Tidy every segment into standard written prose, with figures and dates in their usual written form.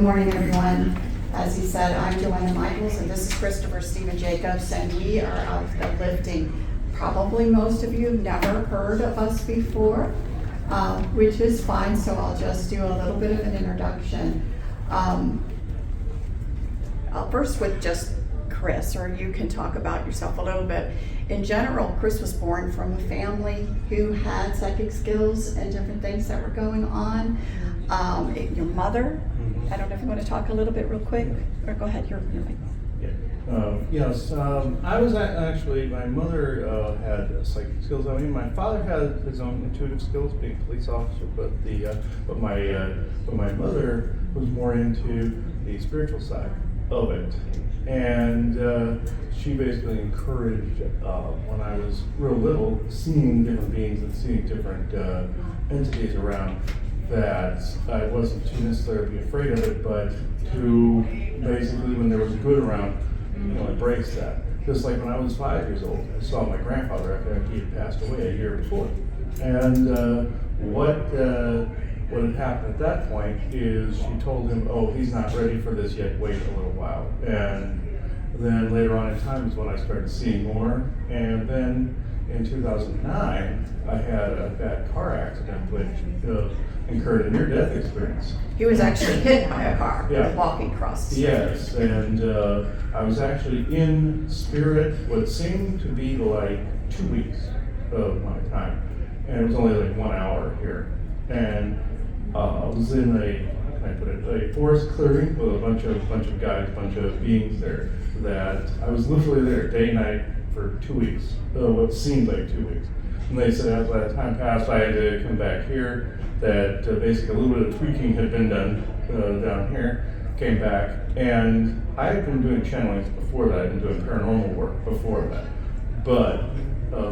morning, everyone. As he said, I'm Joanna Michaels, and this is Christopher Stephen Jacobs, and we are of The Lifting. Probably most of you have never heard of us before, which is fine, so I'll just do a little bit of an introduction. First with just Chris, or you can talk about yourself a little bit. In general, Chris was born from a family who had psychic skills and different things that were going on. Your mother, I don't know if you want to talk a little bit real quick, or go ahead, you're Yes, I was actually, my mother had psychic skills. I mean, my father had his own intuitive skills, being a police officer, but my mother was more into the spiritual side of it. And she basically encouraged, when I was real little, seeing different beings and seeing different entities around, that I wasn't too necessarily afraid of it, but to basically, when there was good around, embrace that. Just like when I was 5 years old, I saw my grandfather after he had passed away a year before. And what had happened at that point is she told him, oh, he's not ready for this yet, wait a little while. And then later on in time is when I started seeing more. And then in 2009, I had a bad car accident which incurred a near-death experience. He was actually hit by a car, Yeah. walking across the street. Yes, and I was actually in spirit what seemed to be like 2 weeks of my time. And it was only like 1 hour here. And I was in a forest clearing with a bunch of guys, a bunch of beings there, that I was literally there day and night for 2 weeks, what seemed like 2 weeks. And they said as that time passed, I had to come back here, that basically a little bit of tweaking had been done down here, came back, and I had been doing channelings before that. I had been doing paranormal work before that. But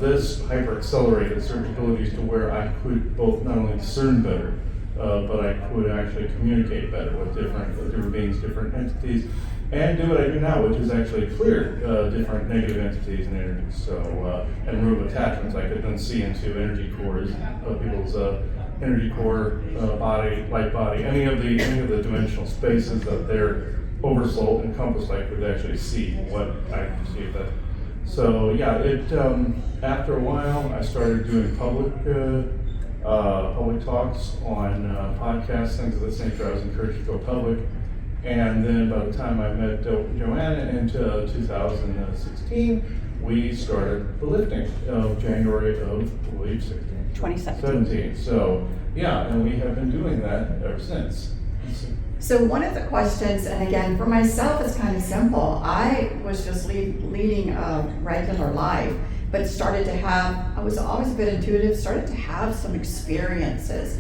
this hyper-accelerated certain abilities to where I could both not only discern better, but I could actually communicate better with different beings, different entities, and do what I do now, which is actually clear different negative entities and energies. So, and remove attachments. I could then see into energy cores of people's energy core, body, light body, any of the dimensional spaces that their oversoul encompassed. I could actually see what I could see of that. So yeah, after a while, I started doing public talks on podcasts, things of this nature. I was encouraged to go public. And then by the time I met Joanna in 2016, we started The Lifting of January of, I believe, 2017. So yeah, and we have been doing that ever since. So one of the questions, and again, for myself, it's kind of simple. I was just leading a regular life, but I was always a bit intuitive, started to have some experiences.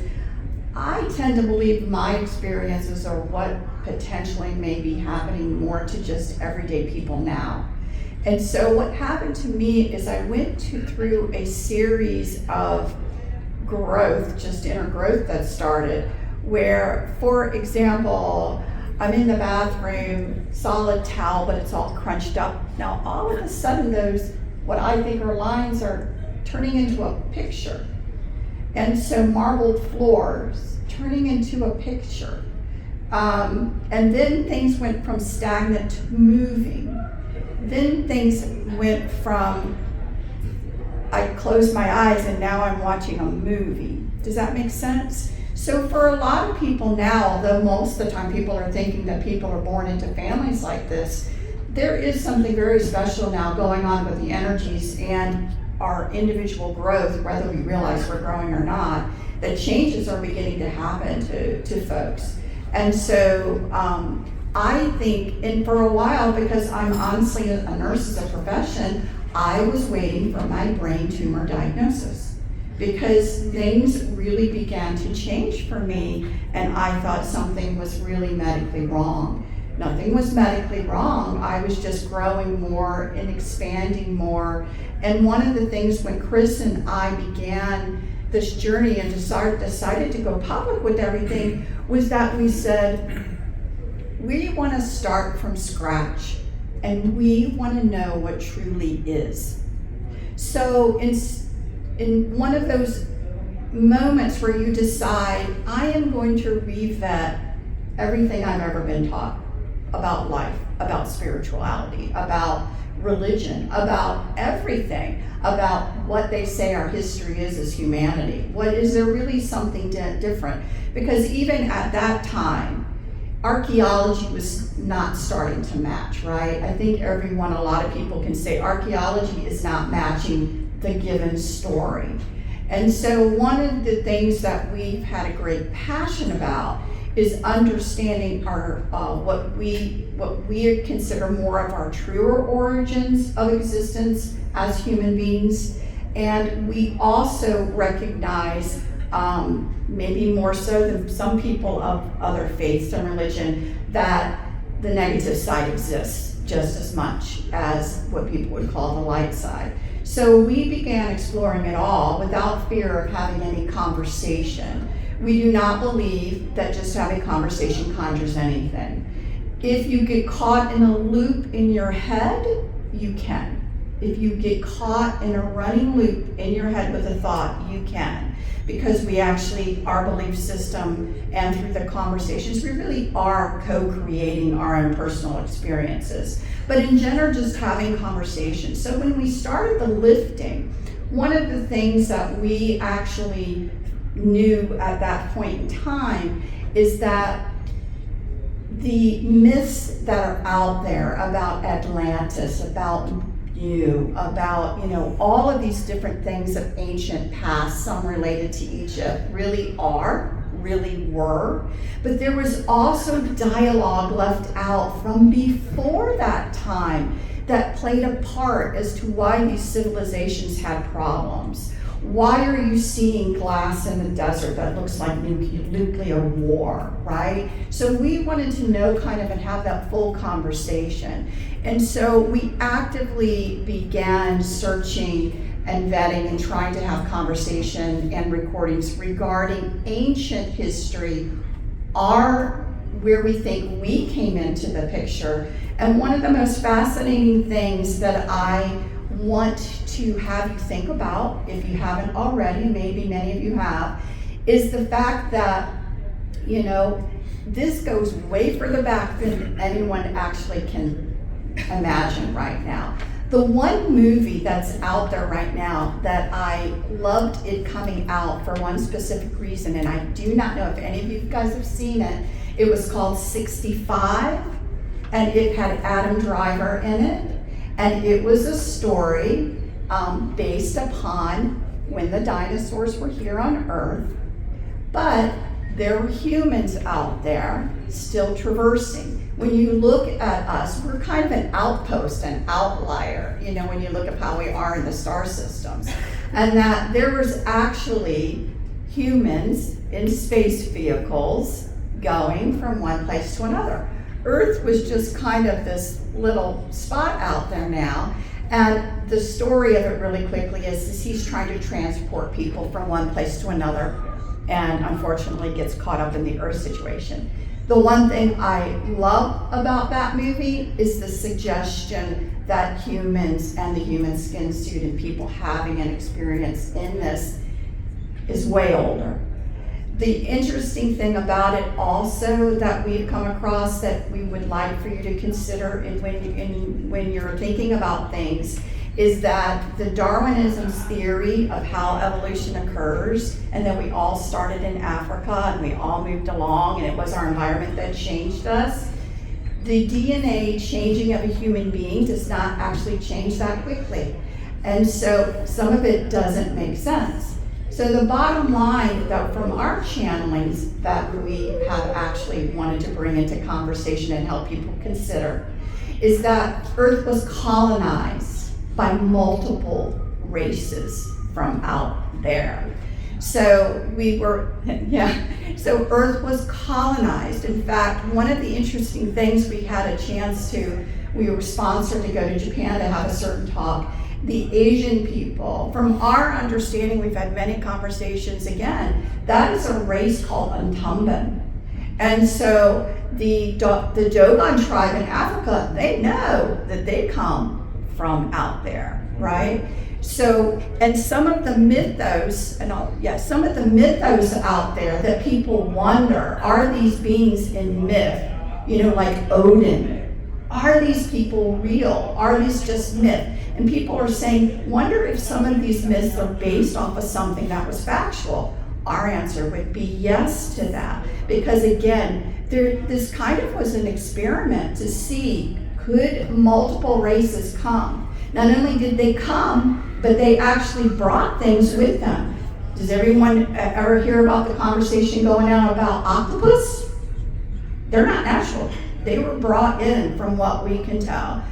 I tend to believe my experiences are what potentially may be happening more to just everyday people now. And so what happened to me is I went through a series of growth, just inner growth that started, where, for example, I'm in the bathroom, solid towel, but it's all crunched up. Now all of a sudden those, what I think are lines, are turning into a picture. And so marbled floors turning into a picture. And then things went from stagnant to moving. Then things went from, I closed my eyes and now I'm watching a movie. Does that make sense? So for a lot of people now, although most of the time people are thinking that people are born into families like this, there is something very special now going on with the energies and our individual growth, whether we realize we're growing or not, that changes are beginning to happen to folks. And so I think, and for a while, because I'm honestly a nurse as a profession, I was waiting for my brain tumor diagnosis, because things really began to change for me, and I thought something was really medically wrong. Nothing was medically wrong. I was just growing more and expanding more. And one of the things when Chris and I began this journey and decided to go public with everything was that we said, we want to start from scratch and we want to know what truly is. So in one of those moments where you decide, I am going to revet everything I've ever been taught about life, about spirituality, about religion, about everything, about what they say our history is as humanity. What is there really something different? Because even at that time, archaeology was not starting to match, right? I think a lot of people can say archaeology is not matching the given story. And so one of the things that we've had a great passion about is understanding our what we consider more of our truer origins of existence as human beings, and we also recognize, maybe more so than some people of other faiths and religion, that the negative side exists just as much as what people would call the light side. So we began exploring it all without fear of having any conversation. We do not believe that just having conversation conjures anything. If you get caught in a loop in your head, you can. If you get caught in a running loop in your head with a thought, you can. Because we actually, our belief system and through the conversations, we really are co-creating our own personal experiences. But in general, just having conversations. So when we started the lifting, one of the things that we actually knew at that point in time is that the myths that are out there about Atlantis, about all of these different things of ancient past, some related to Egypt, really were, but there was also dialogue left out from before that time that played a part as to why these civilizations had problems. Why are you seeing glass in the desert that looks like nuclear war, right? So we wanted to know kind of and have that full conversation. And so we actively began searching and vetting and trying to have conversation and recordings regarding ancient history, where we think we came into the picture. And one of the most fascinating things that I want to have you think about, if you haven't already, maybe many of you have, is the fact that, this goes way further back than anyone actually can imagine right now. The one movie that's out there right now that I loved it coming out for one specific reason, and I do not know if any of you guys have seen it. It was called 65, and it had Adam Driver in it. And it was a story based upon when the dinosaurs were here on Earth, but there were humans out there still traversing. When you look at us, we're kind of an outpost, an outlier, when you look at how we are in the star systems. And that there was actually humans in space vehicles going from one place to another. Earth was just kind of this little spot out there now. And the story of it really quickly is he's trying to transport people from one place to another, and unfortunately gets caught up in the Earth situation. The one thing I love about that movie is the suggestion that humans and the human skin suit and people having an experience in this is way older. The interesting thing about it also that we've come across that we would like for you to consider when you're thinking about things is that the Darwinism's theory of how evolution occurs, and that we all started in Africa and we all moved along and it was our environment that changed us. The DNA changing of a human being does not actually change that quickly. And so some of it doesn't make sense. So the bottom line that from our channelings that we have actually wanted to bring into conversation and help people consider is that Earth was colonized by multiple races from out there. So so Earth was colonized. In fact, one of the interesting things we were sponsored to go to Japan to have a certain talk. The Asian people, from our understanding, we've had many conversations again, that is a race called Untumban. And so the Dogon tribe in Africa, they know that they come from out there, right? So, and some of the mythos, some of the mythos out there that people wonder, are these beings in myth? Like Odin. Are these people real? Are these just myth? And people are saying, wonder if some of these myths are based off of something that was factual. Our answer would be yes to that. Because again, this kind of was an experiment to see, could multiple races come? Not only did they come, but they actually brought things with them. Does everyone ever hear about the conversation going on about octopus? They're not natural. They were brought in from what we can tell.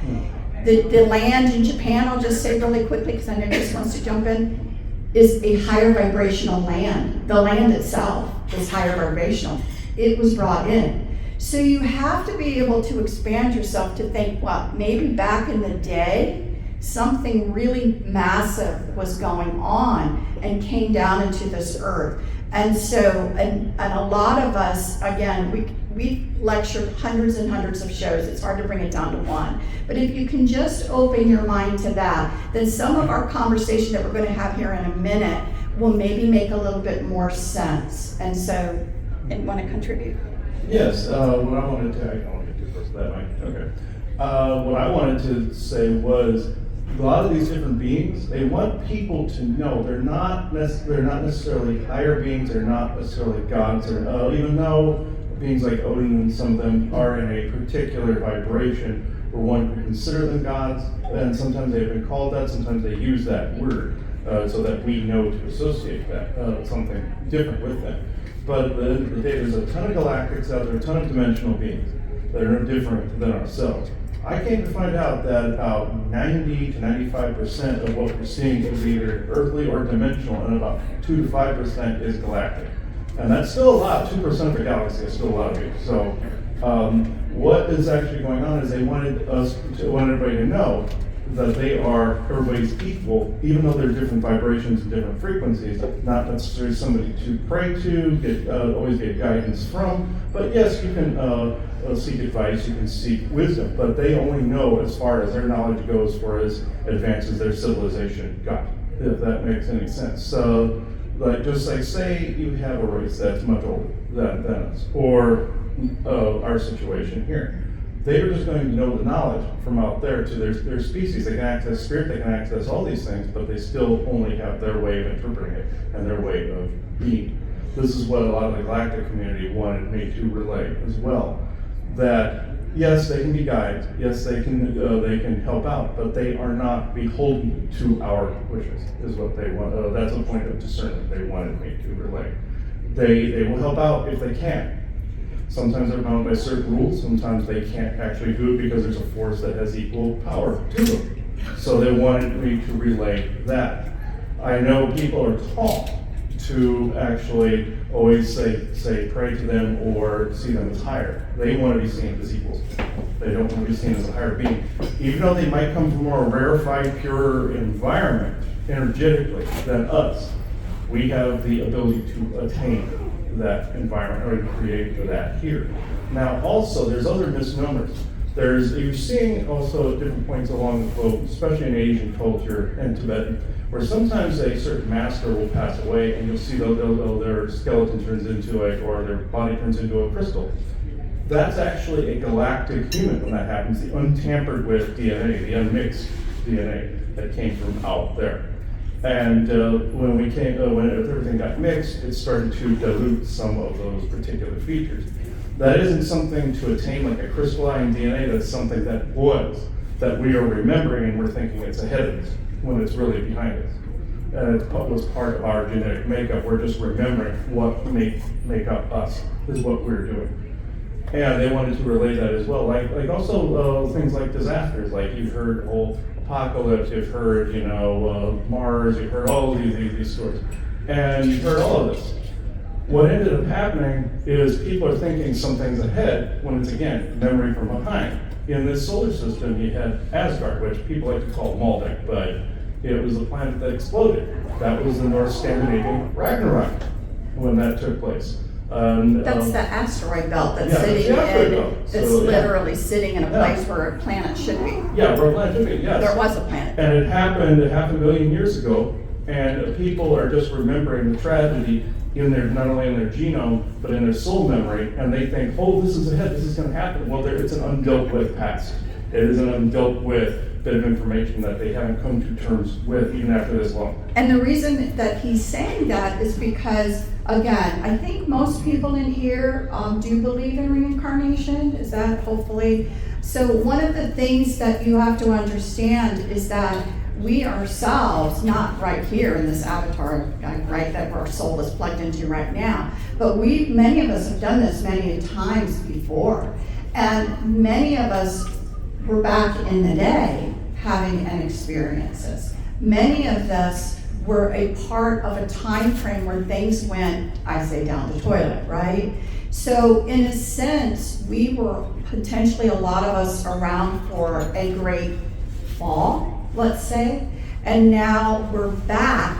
The land in Japan, I'll just say really quickly because I know Chris wants to jump in, is a higher vibrational land. The land itself is higher vibrational. It was brought in. So you have to be able to expand yourself to think, well, maybe back in the day, something really massive was going on and came down into this earth. And so, and a lot of us, again, we lectured hundreds and hundreds of shows. It's hard to bring it down to one. But if you can just open your mind to that, then some of our conversation that we're going to have here in a minute will maybe make a little bit more sense. And so, and want to contribute? Yes, what I wanted to, I don't want to get too close to that mic, okay. What I wanted to say was, a lot of these different beings, they want people to know they're not necessarily higher beings, they're not necessarily gods, or even though beings like Odin and some of them are in a particular vibration where one could consider them gods, and sometimes they've been called that, sometimes they use that word so that we know to associate that, something different with them. But at the end of the day, there's a ton of galactics out there, a ton of dimensional beings that are no different than ourselves. I came to find out that about 90 to 95% of what we're seeing is either earthly or dimensional, and about 2 to 5% is galactic. And that's still a lot. 2% of the galaxy is still a lot of it. So what is actually going on is they wanted everybody to know that everybody's equal, even though there are different vibrations and different frequencies, not necessarily somebody to pray to, always get guidance from, but yes, you can seek advice, you can seek wisdom, but they only know as far as their knowledge goes for as advanced as their civilization got, if that makes any sense. So, just like say you have a race that's much older than us, or our situation here. They are just going to know the knowledge from out there to their species. They can access spirit, they can access all these things, but they still only have their way of interpreting it and their way of being. This is what a lot of the galactic community wanted me to relay as well. That yes, they can be guides, yes, they can help out, but they are not beholden to our wishes, is what they want. That's a point of discernment they wanted me to relay. They will help out if they can. Sometimes they're bound by certain rules, sometimes they can't actually do it because there's a force that has equal power to them. So they wanted me to relay that. I know people are taught to actually always say pray to them or see them as higher. They want to be seen as equals. They don't want to be seen as a higher being. Even though they might come from a more rarefied, pure environment energetically than us, we have the ability to attain that environment or create that here. Now also there's other misnomers. You're seeing also at different points along the globe, especially in Asian culture and Tibetan, where sometimes a certain master will pass away and you'll see their skeleton turns into or their body turns into a crystal. That's actually a galactic human when that happens, the untampered with DNA, the unmixed DNA that came from out there. And when everything got mixed, it started to dilute some of those particular features. That isn't something to attain like a crystalline DNA, that's something that we are remembering and we're thinking it's ahead of us when it's really behind us. And it was part of our genetic makeup. We're just remembering what make up us is what we're doing. And they wanted to relay that as well. Like also things like disasters, like you've heard whole apocalypse, you've heard, Mars, you've heard all of these stories. And you've heard all of this. What ended up happening is people are thinking something's ahead when it's, again, memory from behind. In this solar system, you had Asgard, which people like to call Maldek, but it was a planet that exploded. That was the North Scandinavian Ragnarok when that took place. That's the asteroid belt that's Yeah, sitting the asteroid in, belt. that's So, yeah. literally sitting in a Yeah. place where a planet should be. Yeah, where a planet should be, yes. There was a planet. And it happened 500,000 years ago, and people are just remembering the tragedy in their, not only in their genome, but in their soul memory, and they think, oh, this is ahead, this is gonna happen. Well, it's an undealt with past. It is an undealt with bit of information that they haven't come to terms with even after this long. And the reason that he's saying that is because, again, I think most people in here do believe in reincarnation. Is that hopefully? So one of the things that you have to understand is that we ourselves, not right here in this avatar, right, that our soul is plugged into right now, but many of us have done this many times before. And many of us were back in the day having an experiences. Many of us were a part of a time frame where things went, I say, down the toilet, right? So in a sense, we were potentially, a lot of us, around for a great fall, let's say, and now we're back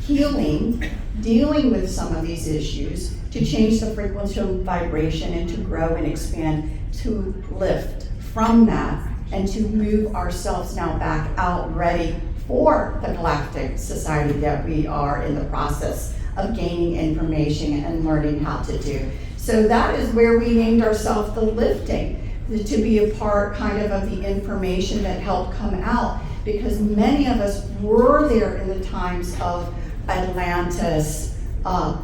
healing, dealing with some of these issues to change the frequency of vibration and to grow and expand, to lift from that and to move ourselves now back out ready for the galactic society that we are in the process of gaining information and learning how to do. So that is where we named ourselves the lifting, to be a part kind of the information that helped come out, because many of us were there in the times of Atlantis,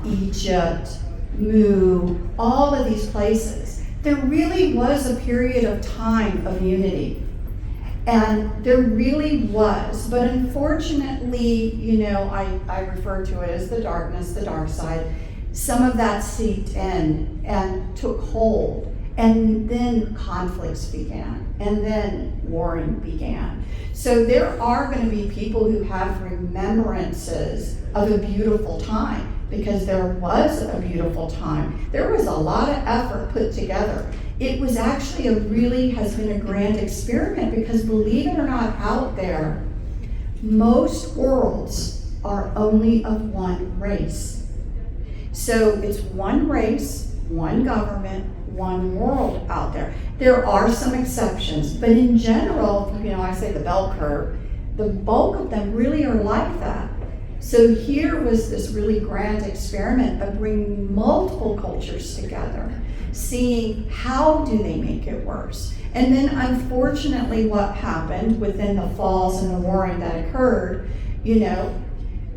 Egypt, Mu, all of these places. There really was a period of time of unity. And there really was, but unfortunately, I refer to it as the darkness, the dark side. Some of that seeped in and took hold, and then conflicts began, and then warring began. So there are going to be people who have remembrances of a beautiful time, because there was a beautiful time. There was a lot of effort put together. It was actually has been a grand experiment, because believe it or not, out there, most worlds are only of one race. So it's one race, one government, one world out there. There are some exceptions, but in general, I say the bell curve, the bulk of them really are like that. So here was this really grand experiment of bringing multiple cultures together, seeing how do they make it worse. And then unfortunately what happened within the falls and the warring that occurred,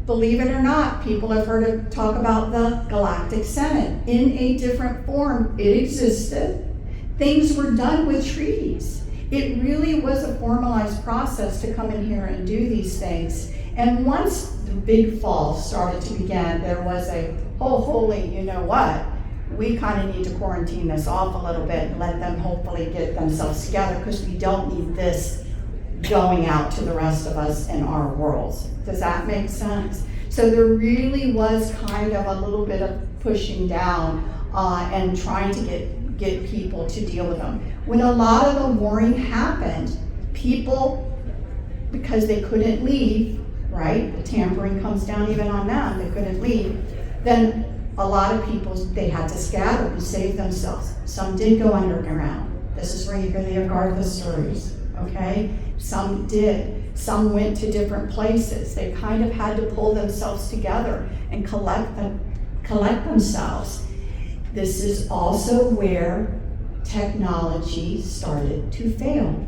believe it or not, people have heard talk about the Galactic Senate. In a different form, it existed. Things were done with treaties. It really was a formalized process to come in here and do these things. And once the big fall started to begin, there was holy, we kind of need to quarantine this off a little bit and let them hopefully get themselves together, because we don't need this going out to the rest of us in our worlds. Does that make sense? So there really was kind of a little bit of pushing down and trying to get people to deal with them. When a lot of the warring happened, people, because they couldn't leave, right? The tampering comes down even on them, they couldn't leave. Then a lot of people, they had to scatter and save themselves. Some did go underground. This is where you hear the Agartha stories, okay? Some did. Some went to different places. They kind of had to pull themselves together and collect themselves. This is also where technology started to fail,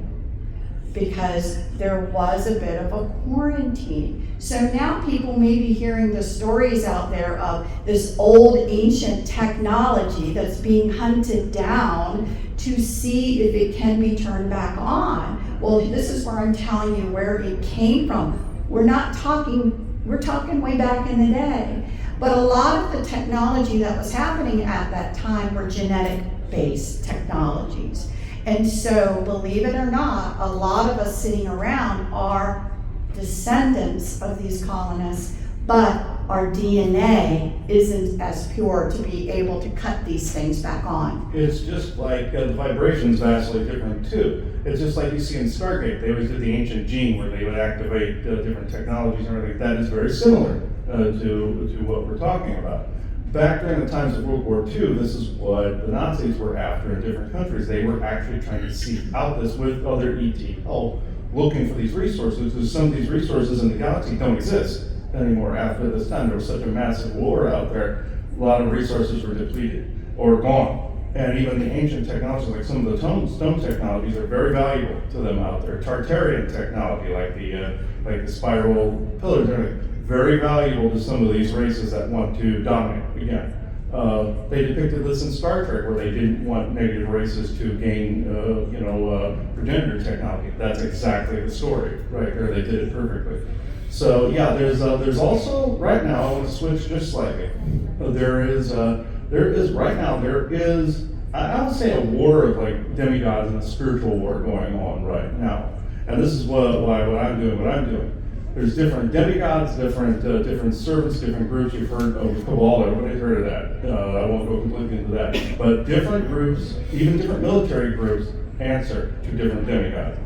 because there was a bit of a quarantine. So now people may be hearing the stories out there of this old ancient technology that's being hunted down to see if it can be turned back on. Well, this is where I'm telling you where it came from. We're talking way back in the day. But a lot of the technology that was happening at that time were genetic-based technologies. And so, believe it or not, a lot of us sitting around are descendants of these colonists, but our DNA isn't as pure to be able to cut these things back on. It's just like the vibration's vastly different too. It's just like you see in Stargate. They always did the ancient gene where they would activate different technologies and everything. That is very similar to what we're talking about. back during the times of World War II, this is what the Nazis were after in different countries. They were actually trying to seek out this with other ET, looking for these resources, because some of these resources in the galaxy don't exist anymore after this time. There was such a massive war out there, a lot of resources were depleted or gone. And even the ancient technologies, like some of the stone technologies, are very valuable to them out there. Tartarian technology, like the spiral pillars, are very valuable to some of these races that want to dominate again. They depicted this in Star Trek, where they didn't want negative races to gain, progenitor technology. That's exactly the story right there. They did it perfectly. So yeah, there's also right now. I want to switch just slightly. There is right now. I would say a war of like demigods and a spiritual war going on right now. And this is what I'm doing. There's different demigods, different servants, different groups. You've heard of Kabbalah. Everybody's heard of that. I won't go completely into that. But different groups, even different military groups, answer to different demigods.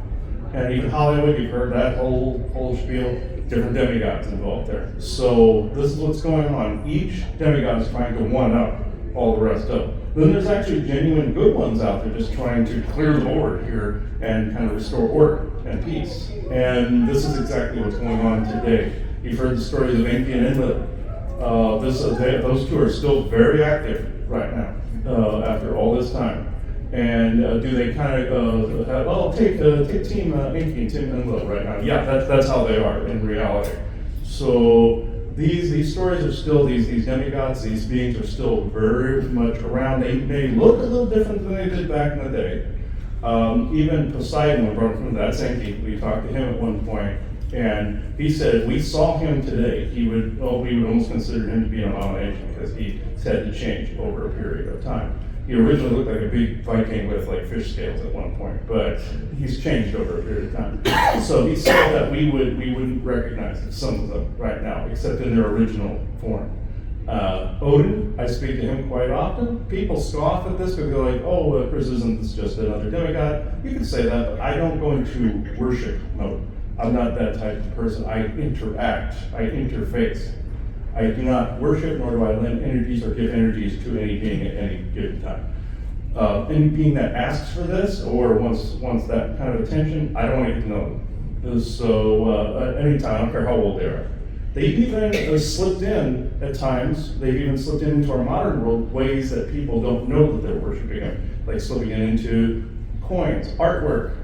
And even Hollywood, you've heard that whole spiel. Different demigods involved there. So this is what's going on. Each demigod is trying to one up all the rest of them. Then there's actually genuine good ones out there just trying to clear the board here and kind of restore order and peace. And this is exactly what's going on today. You've heard the stories of Enki and Enlil. Those two are still very active right now after all this time. And do they kind of take Team Enki and Team Enlil right now? Yeah, that's how they are in reality. So these stories are still, these demigods, these beings are still very much around. They may look a little different than they did back in the day. Even Poseidon, we brought him from that Enki. We talked to him at one point, and he said if we saw him today, we would almost consider him to be an abomination because he had to change over a period of time. He originally looked like a big Viking with like fish scales at one point, but he's changed over a period of time. So he said that we wouldn't recognize some of them right now, except in their original form. Odin, I speak to him quite often. People scoff at this because they're like, Chris isn't just another demigod. You can say that, but I don't go into worship mode. I'm not that type of person. I interact, I interface. I do not worship, nor do I lend energies or give energies to any being at any given time. Any being that asks for this or wants that kind of attention, I don't want to get to know them. So at any time, I don't care how old they are. They've even slipped in at times. They've even slipped into our modern world ways that people don't know that they're worshiping them, like slipping into coins, artwork,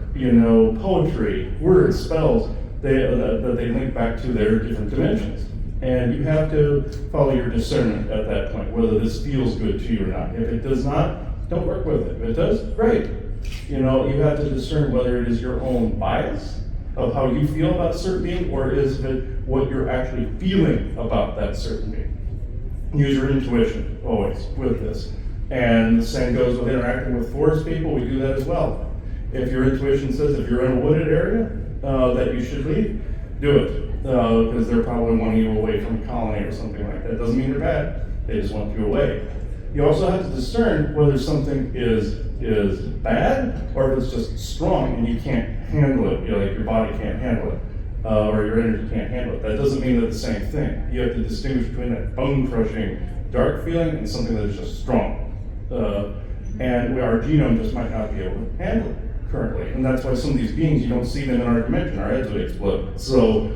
poetry, words, spells that they link back to their different dimensions. And you have to follow your discernment at that point, whether this feels good to you or not. If it does not, don't work with it. If it does, great. You have to discern whether it is your own bias of how you feel about a certain being, or is it what you're actually feeling about that certain being. Use your intuition always with this. And the same goes with interacting with forest people. We do that as well. If your intuition says if you're in a wooded area that you should leave, do it. Because they're probably wanting you away from a colony or something like that. Doesn't mean they're bad, they just want you away. You also have to discern whether something is bad or if it's just strong and you can't handle it, like your body can't handle it, or your energy can't handle it. That doesn't mean they're the same thing. You have to distinguish between that bone-crushing, dark feeling and something that is just strong. And our genome just might not be able to handle it currently, and that's why some of these beings, you don't see them in our dimension, our heads would explode. So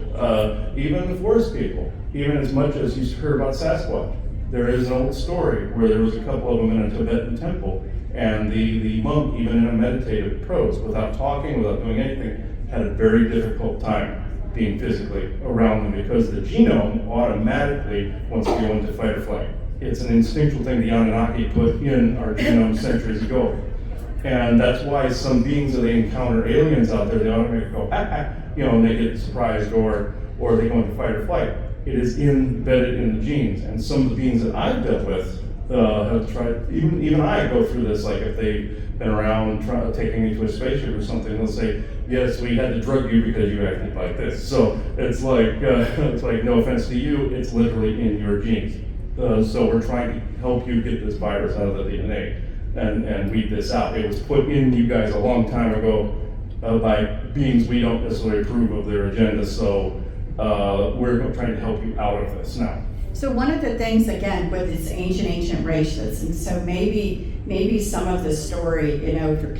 even the forest people, even as much as you heard about Sasquatch, there is an old story where there was a couple of them in a Tibetan temple, and the monk, even in a meditative pose, without talking, without doing anything, had a very difficult time being physically around them because the genome automatically wants to go into fight or flight. It's an instinctual thing the Anunnaki put in our genome centuries ago. And that's why some beings, that they encounter aliens out there, they automatically go, and they get surprised or they go into fight or flight. It is embedded in the genes. And some of the beings that I've dealt with have tried, even I go through this, like if they've been around taking me to a spaceship or something, they'll say, yes, we had to drug you because you acted like this. So it's like no offense to you, it's literally in your genes. So we're trying to help you get this virus out of the DNA. And weed this out. It was put in you guys a long time ago by beings we don't necessarily approve of their agenda, so we're trying to help you out of this now. So one of the things, again, with this ancient races, and so maybe some of the story, if you're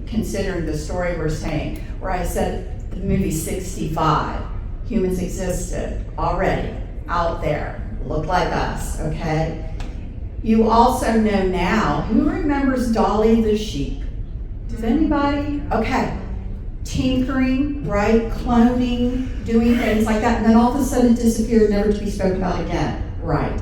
considering the story we're saying, where I said the movie 65, humans existed already out there, look like us, okay? You also know now, who remembers Dolly the sheep? Does anybody? Okay. Tinkering, right? Cloning, doing things like that, and then all of a sudden disappeared, never to be spoken about again. Right.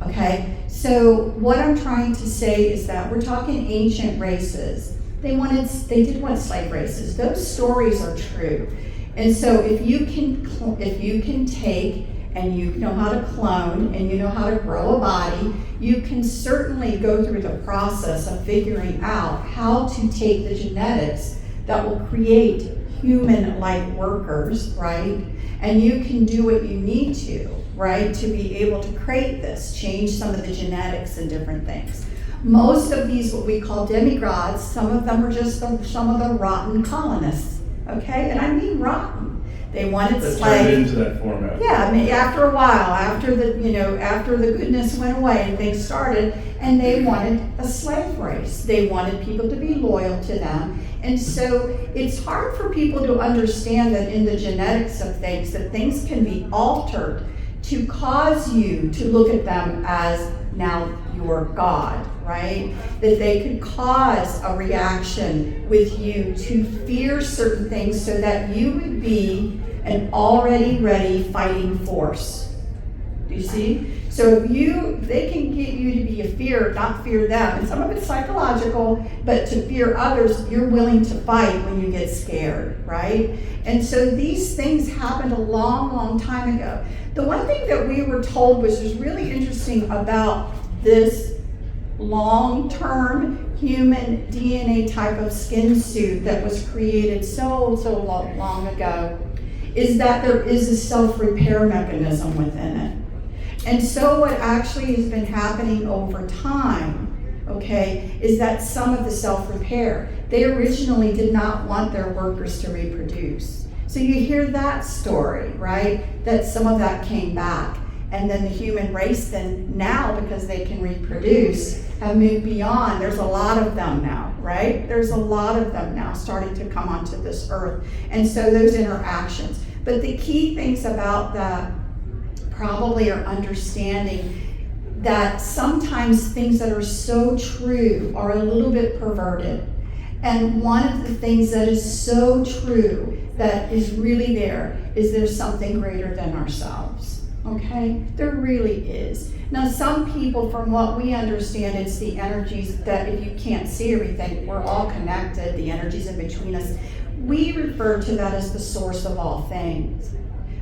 Okay? So what I'm trying to say is that we're talking ancient races. They did want slave races. Those stories are true. And so if you can take and you know how to clone and you know how to grow a body, you can certainly go through the process of figuring out how to take the genetics that will create human-like workers, right? And you can do what you need to, right, to be able to create this, change some of the genetics and different things. Most of these, what we call demigods, some of them are just some of the rotten colonists, okay? And I mean rotten. They wanted slaves. Turned into that format. Yeah, I mean, after a while, after the goodness went away and things started, and they wanted a slave race. They wanted people to be loyal to them. And so it's hard for people to understand that in the genetics of things, that things can be altered to cause you to look at them as now your God, right? That they could cause a reaction with you to fear certain things so that you would be an already ready fighting force. Do you see? So they can get you to be a fear, not fear them. And some of it's psychological, but to fear others, you're willing to fight when you get scared, right? And so these things happened a long, long time ago. The one thing that we were told was really interesting about this long-term human DNA type of skin suit that was created so long ago is that there is a self-repair mechanism within it. And so what actually has been happening over time, okay, is that some of the self-repair, they originally did not want their workers to reproduce. So you hear that story, right? That some of that came back. And then the human race then now, because they can reproduce, have moved beyond. There's a lot of them now, right? There's a lot of them now starting to come onto this earth. And so those interactions. But the key things about that probably are understanding that sometimes things that are so true are a little bit perverted. And one of the things that is so true that is really there is there's something greater than ourselves. Okay? There really is. Now, some people, from what we understand, it's the energies that if you can't see everything, we're all connected, the energies in between us. We refer to that as the source of all things.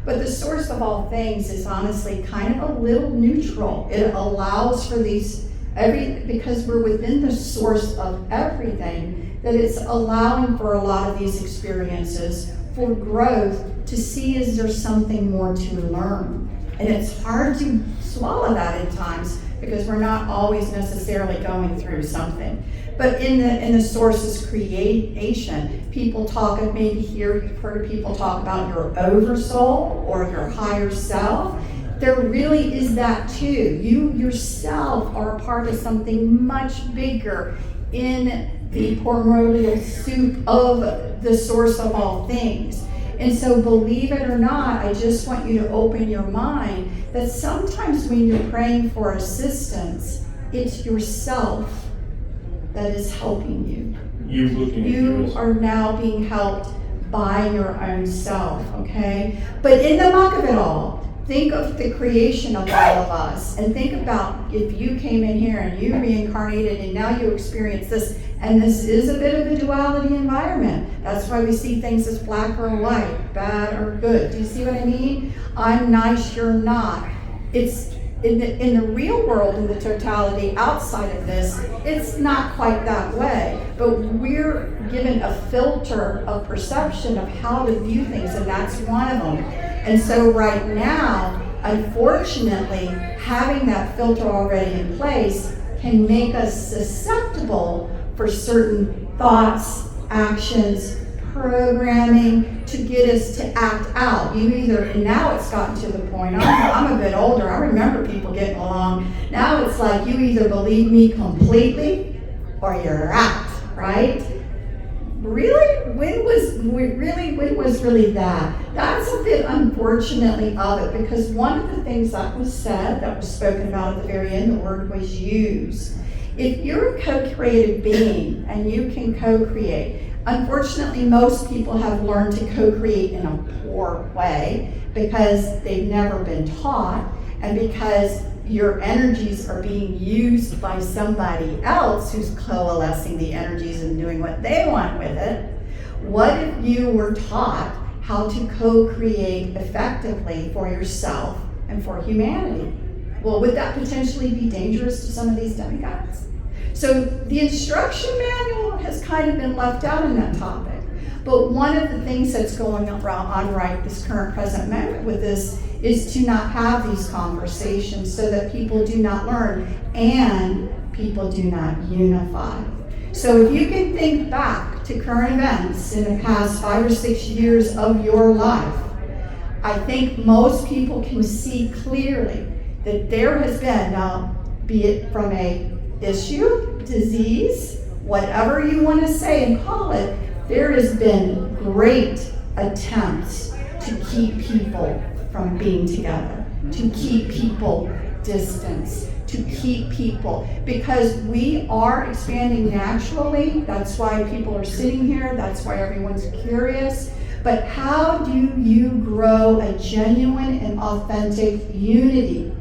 But the source of all things is honestly kind of a little neutral. It allows for because we're within the source of everything, that it's allowing for a lot of these experiences for growth to see is there something more to learn. And it's hard to swallow that at times because we're not always necessarily going through something. But in the source's creation, people talk of maybe here you've heard people talk about your oversoul or your higher self. There really is that too. You yourself are a part of something much bigger in the primordial soup of the source of all things. And so believe it or not, I just want you to open your mind that sometimes when you're praying for assistance, it's yourself that is helping you. You are now being helped by your own self, okay? But in the muck of it all, think of the creation of all of us and think about if you came in here and you reincarnated and now you experience this, and this is a bit of a duality environment. That's why we see things as black or white, bad or good. Do you see what I mean? I'm nice, you're not. It's in the real world, in the totality outside of this, it's not quite that way. But we're given a filter of perception of how to view things, and that's one of them. And so right now, unfortunately, having that filter already in place can make us susceptible for certain thoughts, actions, programming to get us to act out. And now it's gotten to the point, I'm a bit older, I remember people getting along. Now it's like you either believe me completely or you're out, right? Really? When was really that? That's a bit unfortunately of it, because one of the things that was said, that was spoken about at the very end, the word was use. If you're a co-creative being and you can co-create, unfortunately most people have learned to co-create in a poor way because they've never been taught, and because your energies are being used by somebody else who's coalescing the energies and doing what they want with it. What if you were taught how to co-create effectively for yourself and for humanity? Well, would that potentially be dangerous to some of these demigods? So the instruction manual has kind of been left out in that topic. But one of the things that's going on right this current present moment with this is to not have these conversations so that people do not learn and people do not unify. So if you can think back to current events in the past 5 or 6 years of your life, I think most people can see clearly that there has been, now be it from a issue, disease, whatever you want to say and call it, there has been great attempts to keep people from being together, to keep people distance, to keep people, because we are expanding naturally. That's why people are sitting here, that's why everyone's curious. But how do you grow a genuine and authentic unity?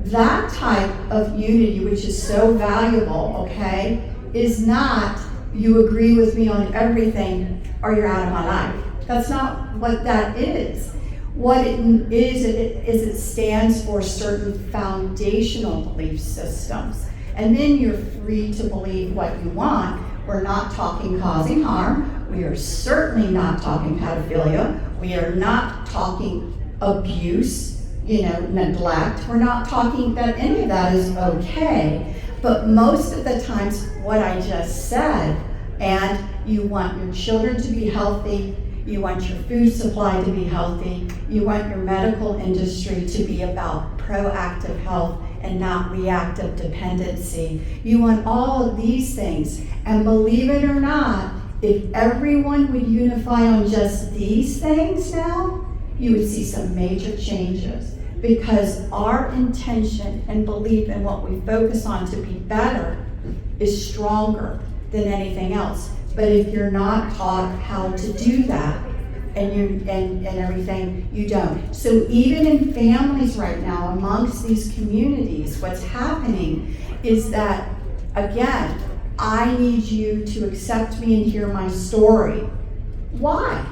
That type of unity, which is so valuable, okay, is not you agree with me on everything or you're out of my life. That's not what that is. What it is it stands for certain foundational belief systems. And then you're free to believe what you want. We're not talking causing harm. We are certainly not talking pedophilia. We are not talking abuse, neglect. We're not talking that any of that is okay. But most of the times, what I just said, and you want your children to be healthy, you want your food supply to be healthy, you want your medical industry to be about proactive health and not reactive dependency. You want all of these things. And believe it or not, if everyone would unify on just these things now, you would see some major changes. Because our intention and belief in what we focus on to be better is stronger than anything else. But if you're not taught how to do that and everything, you don't. So even in families right now, amongst these communities, what's happening is that, again, I need you to accept me and hear my story. Why?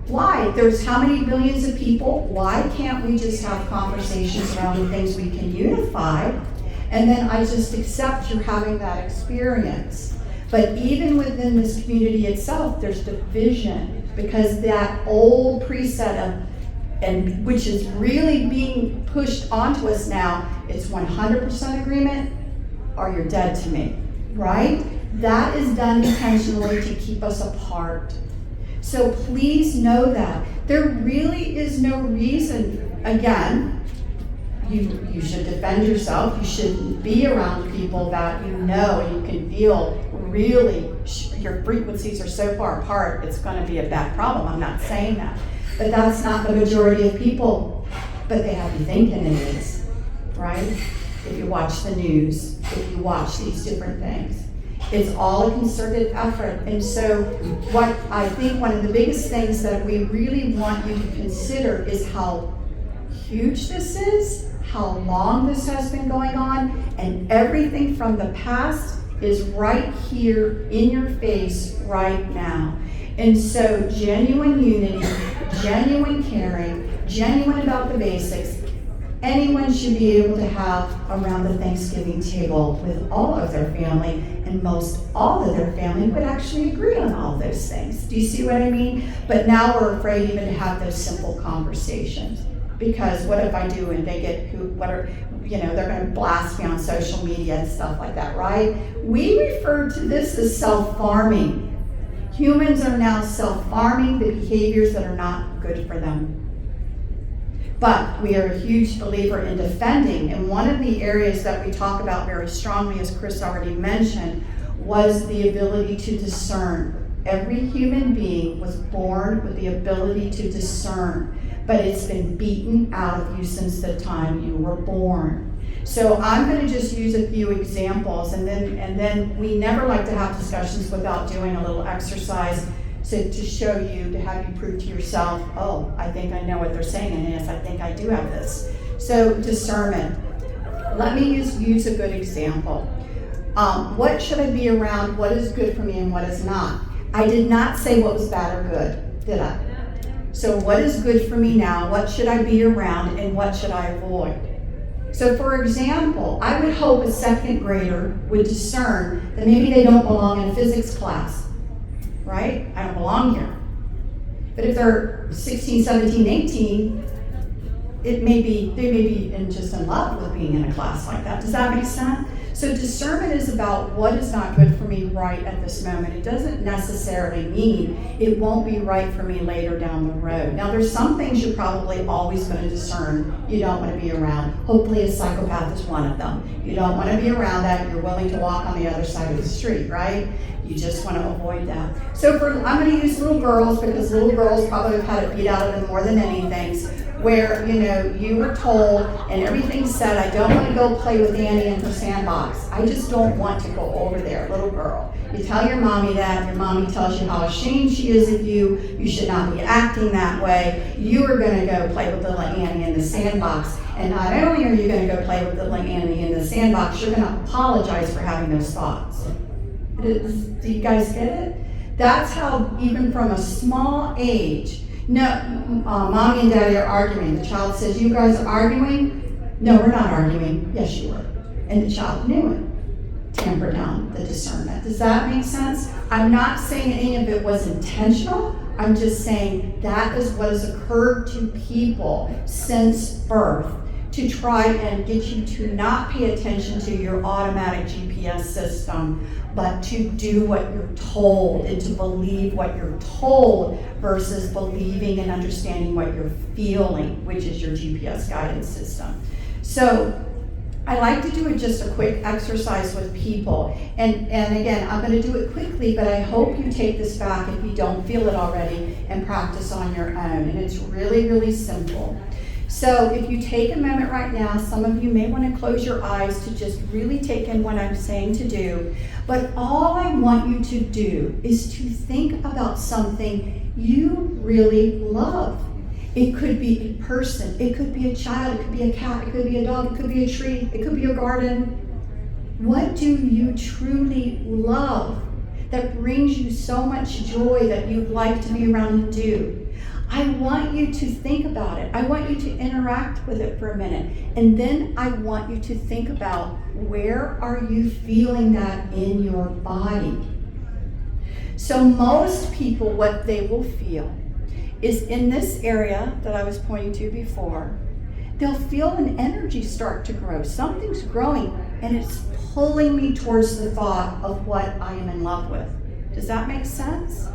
Why? There's how many billions of people? Why can't we just have conversations around the things we can unify? And then I just accept you're having that experience. But even within this community itself, there's division, because that old preset and which is really being pushed onto us now, it's 100% agreement or you're dead to me, right? That is done intentionally to keep us apart. So please know that. There really is no reason, again, you should defend yourself. You shouldn't be around people that you know and you can feel really, your frequencies are so far apart, it's going to be a bad problem. I'm not saying that. But that's not the majority of people. But they have you thinking it is, right? If you watch the news, if you watch these different things. It's all a concerted effort. And so what I think one of the biggest things that we really want you to consider is how huge this is, how long this has been going on, and everything from the past is right here in your face right now. And so genuine unity, genuine caring, genuine about the basics, anyone should be able to have around the Thanksgiving table with all of their family, and most all of their family would actually agree on all those things. Do you see what I mean? But now we're afraid even to have those simple conversations. Because what if I do and they get they're going to blast me on social media and stuff like that, right? We refer to this as self-farming. Humans are now self-farming the behaviors that are not good for them. But we are a huge believer in defending, and one of the areas that we talk about very strongly, as Chris already mentioned, was the ability to discern. Every human being was born with the ability to discern, but it's been beaten out of you since the time you were born. So I'm going to just use a few examples, and then we never like to have discussions without doing a little exercise to show you, to have you prove to yourself, oh, I think I know what they're saying, and yes, I think I do have this. So discernment. Let me use a good example. What should I be around? What is good for me and what is not? I did not say what was bad or good, did I? So what is good for me now? What should I be around and what should I avoid? So for example, I would hope a second grader would discern that maybe they don't belong in a physics class, right? I don't belong here. But if they're 16, 17, 18, they may be just in love with being in a class like that. Does that make sense? So discernment is about what is not good for me right at this moment. It doesn't necessarily mean it won't be right for me later down the road. Now there's some things you're probably always going to discern you don't want to be around. Hopefully a psychopath is one of them. You don't want to be around that. You're willing to walk on the other side of the street, right? You just want to avoid that. So I'm going to use little girls, because little girls probably have had it beat out of them more than anything, where, you were told and everything said, I don't want to go play with Annie in her sandbox. I just don't want to go over there, little girl. You tell your mommy that, your mommy tells you how ashamed she is of you, you should not be acting that way. You are going to go play with little Annie in the sandbox. And not only are you going to go play with little Annie in the sandbox, you're going to apologize for having those thoughts. Do you guys get it? That's how, even from a small age, mommy and daddy are arguing. The child says, you guys are arguing? No, we're not arguing. Yes, you were. And the child knew it. Tamper down the discernment. Does that make sense? I'm not saying any of it was intentional. I'm just saying that is what has occurred to people since birth, to try and get you to not pay attention to your automatic GPS system, but to do what you're told and to believe what you're told versus believing and understanding what you're feeling, which is your GPS guidance system. So I like to do just a quick exercise with people. And again, I'm going to do it quickly, but I hope you take this back if you don't feel it already and practice on your own. And it's really, really simple. So if you take a moment right now, some of you may want to close your eyes to just really take in what I'm saying to do. But all I want you to do is to think about something you really love. It could be a person, it could be a child, it could be a cat, it could be a dog, it could be a tree, it could be your garden. What do you truly love that brings you so much joy that you'd like to be around and do? I want you to think about it. I want you to interact with it for a minute. And then I want you to think about, where are you feeling that in your body? So most people, what they will feel is in this area that I was pointing to before, they'll feel an energy start to grow. Something's growing and it's pulling me towards the thought of what I am in love with. Does that make sense?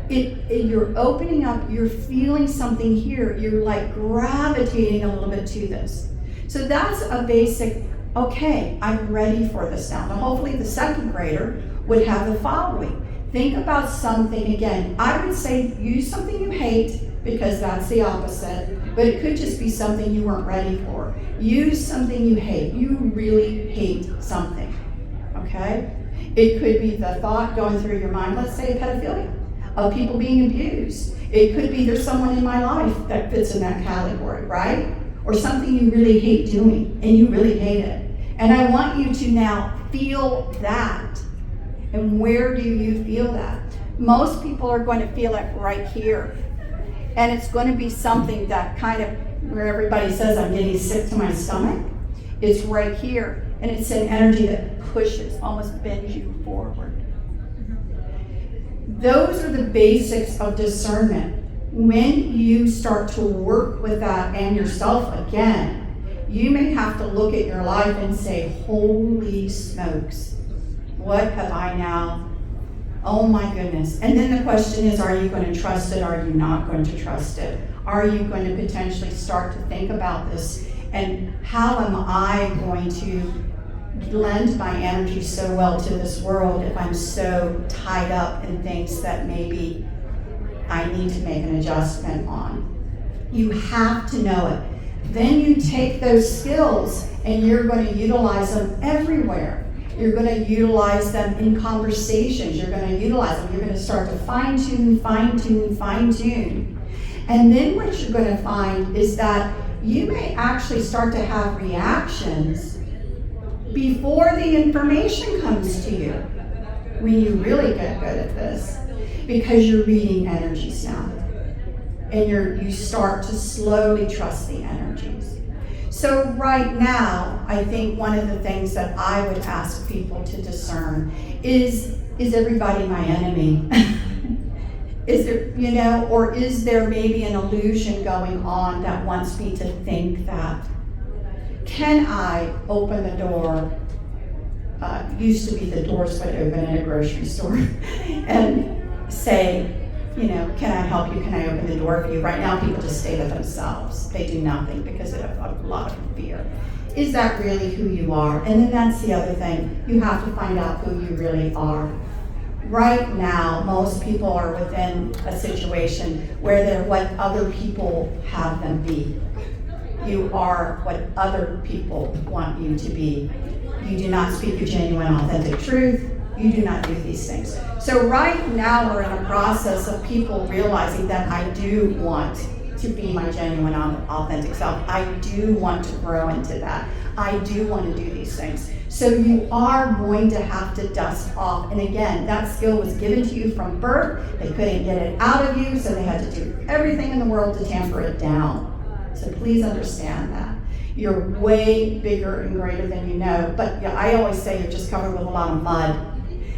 You're opening up, you're feeling something here, you're like gravitating a little bit to this. So that's a basic, okay, I'm ready for this now. Now hopefully the second grader would have the following. Think about something, again, I would say use something you hate, because that's the opposite, but it could just be something you weren't ready for. Use something you hate. You really hate something, okay? It could be the thought going through your mind, let's say pedophilia, of people being abused. It could be there's someone in my life that fits in that category, right? Or something you really hate doing, and you really hate it. And I want you to now feel that. And where do you feel that? Most people are going to feel it right here. And it's going to be something that kind of, where everybody says I'm getting sick to my stomach, it's right here. And it's an energy that pushes, almost bends you forward. Those are the basics of discernment. When you start to work with that and yourself again, you may have to look at your life and say, holy smokes, what have I now Oh my goodness. And then the question is, are you going to trust it? Are you not going to trust it? Are you going to potentially start to think about this? And how am I going to lend my energy so well to this world if I'm so tied up in things that maybe I need to make an adjustment on? You have to know it. Then you take those skills and you're going to utilize them everywhere. You're going to utilize them in conversations. You're going to utilize them. You're going to start to fine-tune. And then what you're going to find is that you may actually start to have reactions before the information comes to you when you really get good at this, because you're reading energies now. And you start to slowly trust the energies. So right now, I think one of the things that I would ask people to discern is everybody my enemy? Is there, or is there maybe an illusion going on that wants me to think that? Can I open the door? Used to be the doors would open in a grocery store and say, can I help you? Can I open the door for you? Right now, people just stay to themselves. They do nothing because of a lot of fear. Is that really who you are? And then that's the other thing. You have to find out who you really are. Right now, most people are within a situation where they're what other people have them be. You are what other people want you to be. You do not speak your genuine, authentic truth. You do not do these things. So right now we're in a process of people realizing that I do want to be my genuine, authentic self. I do want to grow into that. I do want to do these things. So you are going to have to dust off. And again, that skill was given to you from birth. They couldn't get it out of you, so they had to do everything in the world to tamper it down. So please understand that. You're way bigger and greater than you know. But yeah, I always say you're just covered with a lot of mud.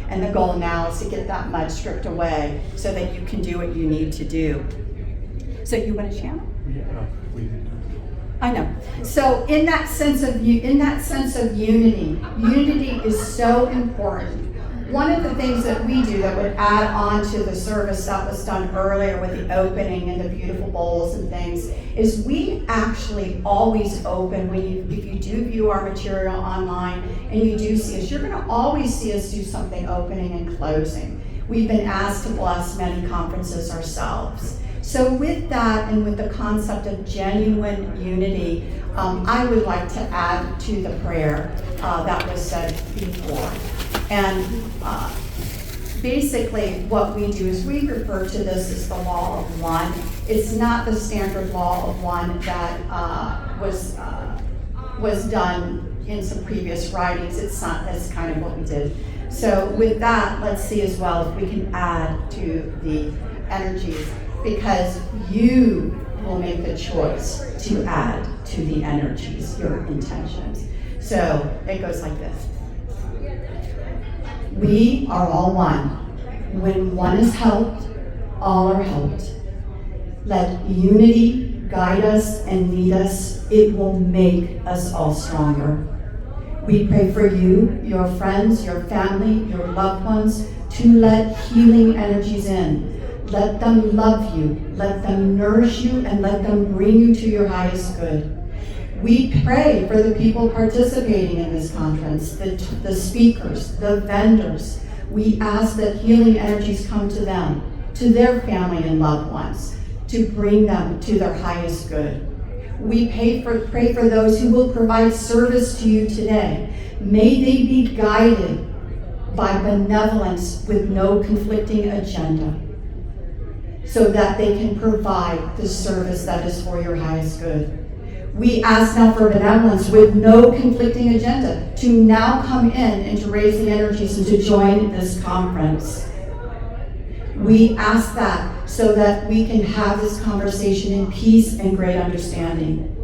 And the goal now is to get that mud stripped away so that you can do what you need to do. So you want to channel? Yeah, we do. I know. So in that sense of unity is so important. One of the things that we do that would add on to the service that was done earlier with the opening and the beautiful bowls and things is we actually always open if you do view our material online and you do see us, you're going to always see us do something opening and closing. We've been asked to bless many conferences ourselves. So with that and with the concept of genuine unity, I would like to add to the prayer that was said before. And basically what we do is we refer to this as the law of one. It's not the standard law of one that was done in some previous writings. It's not, that's kind of what we did. So with that, let's see as well if we can add to the energies, because you will make the choice to add to the energies, your intentions. So it goes like this. We are all one. When one is helped, all are helped. Let unity guide us and lead us. It will make us all stronger. We pray for you, your friends, your family, your loved ones, to let healing energies in. Let them love you, let them nourish you, and let them bring you to your highest good. We pray for the people participating in this conference, the speakers, the vendors. We ask that healing energies come to them, to their family and loved ones, to bring them to their highest good. We pray for those who will provide service to you today. May they be guided by benevolence with no conflicting agenda, so that they can provide the service that is for your highest good. We ask now for benevolence with no conflicting agenda to now come in and to raise the energies and to join this conference. We ask that so that we can have this conversation in peace and great understanding.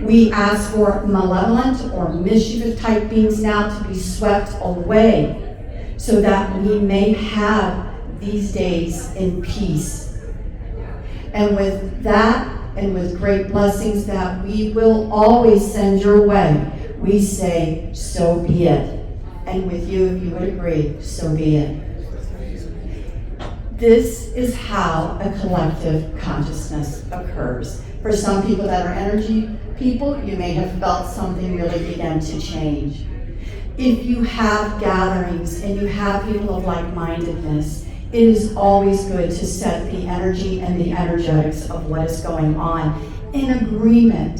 We ask for malevolent or mischievous type beings now to be swept away so that we may have these days in peace. And with that, and with great blessings that we will always send your way, we say, so be it. And with you, if you would agree, so be it. This is how a collective consciousness occurs. For some people that are energy people, you may have felt something really begin to change. If you have gatherings and you have people of like-mindedness, it is always good to set the energy and the energetics of what is going on in agreement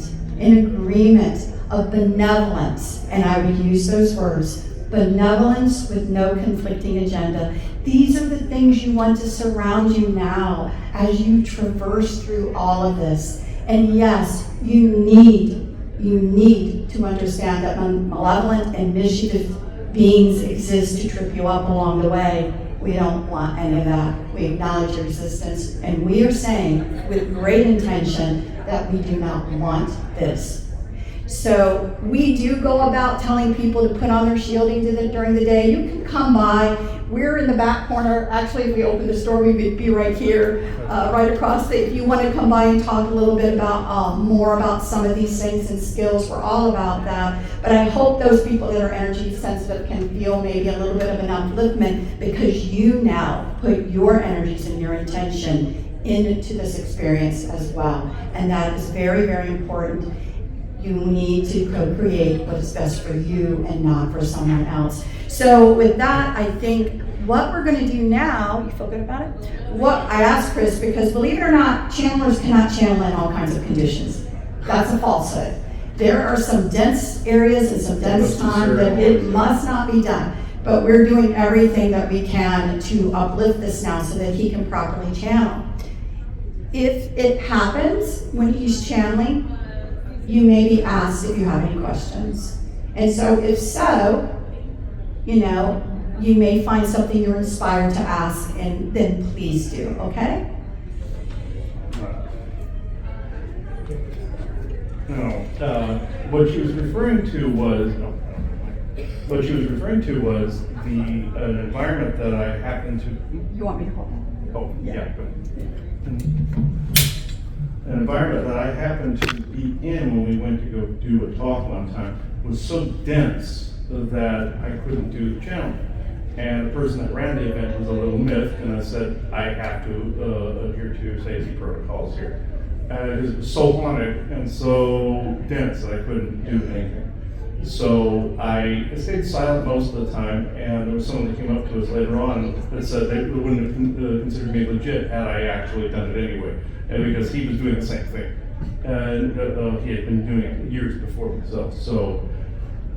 of benevolence, and I would use those words, benevolence with no conflicting agenda. These are the things you want to surround you now as you traverse through all of this. And yes, you need to understand that malevolent and mischievous beings exist to trip you up along the way. We don't want any of that. We acknowledge your existence, and we are saying with great intention that we do not want this. So we do go about telling people to put on their shielding during the day. You can come by. We're in the back corner. Actually, if we opened the store, we would be right here, right across. If you want to come by and talk a little bit about more about some of these things and skills, we're all about that. But I hope those people that are energy sensitive can feel maybe a little bit of an upliftment because you now put your energies and your intention into this experience as well. And that is very, very important. You need to co-create what is best for you and not for someone else. So with that, I think what we're going to do now, you feel good about it? What I asked Chris, because believe it or not, channelers cannot channel in all kinds of conditions. That's a falsehood. There are some dense areas and some dense time that it must not be done. But we're doing everything that we can to uplift this now so that he can properly channel. If it happens when he's channeling, you may be asked if you have any questions. And so if so, you may find something you're inspired to ask, and then please do, okay? No, what she was referring to was the environment that I happened to. You want me to hold that? Oh, yeah, good. An environment that I happened to be in when we went to go do a talk one time was so dense that I couldn't do the channeling. And the person that ran the event was a little miffed, and I said, I have to adhere to safety protocols here. And it was so haunted and so dense that I couldn't do anything. So I stayed silent most of the time, and there was someone that came up to us later on that said they wouldn't have considered me legit had I actually done it anyway, and because he was doing the same thing. And he had been doing it years before himself. So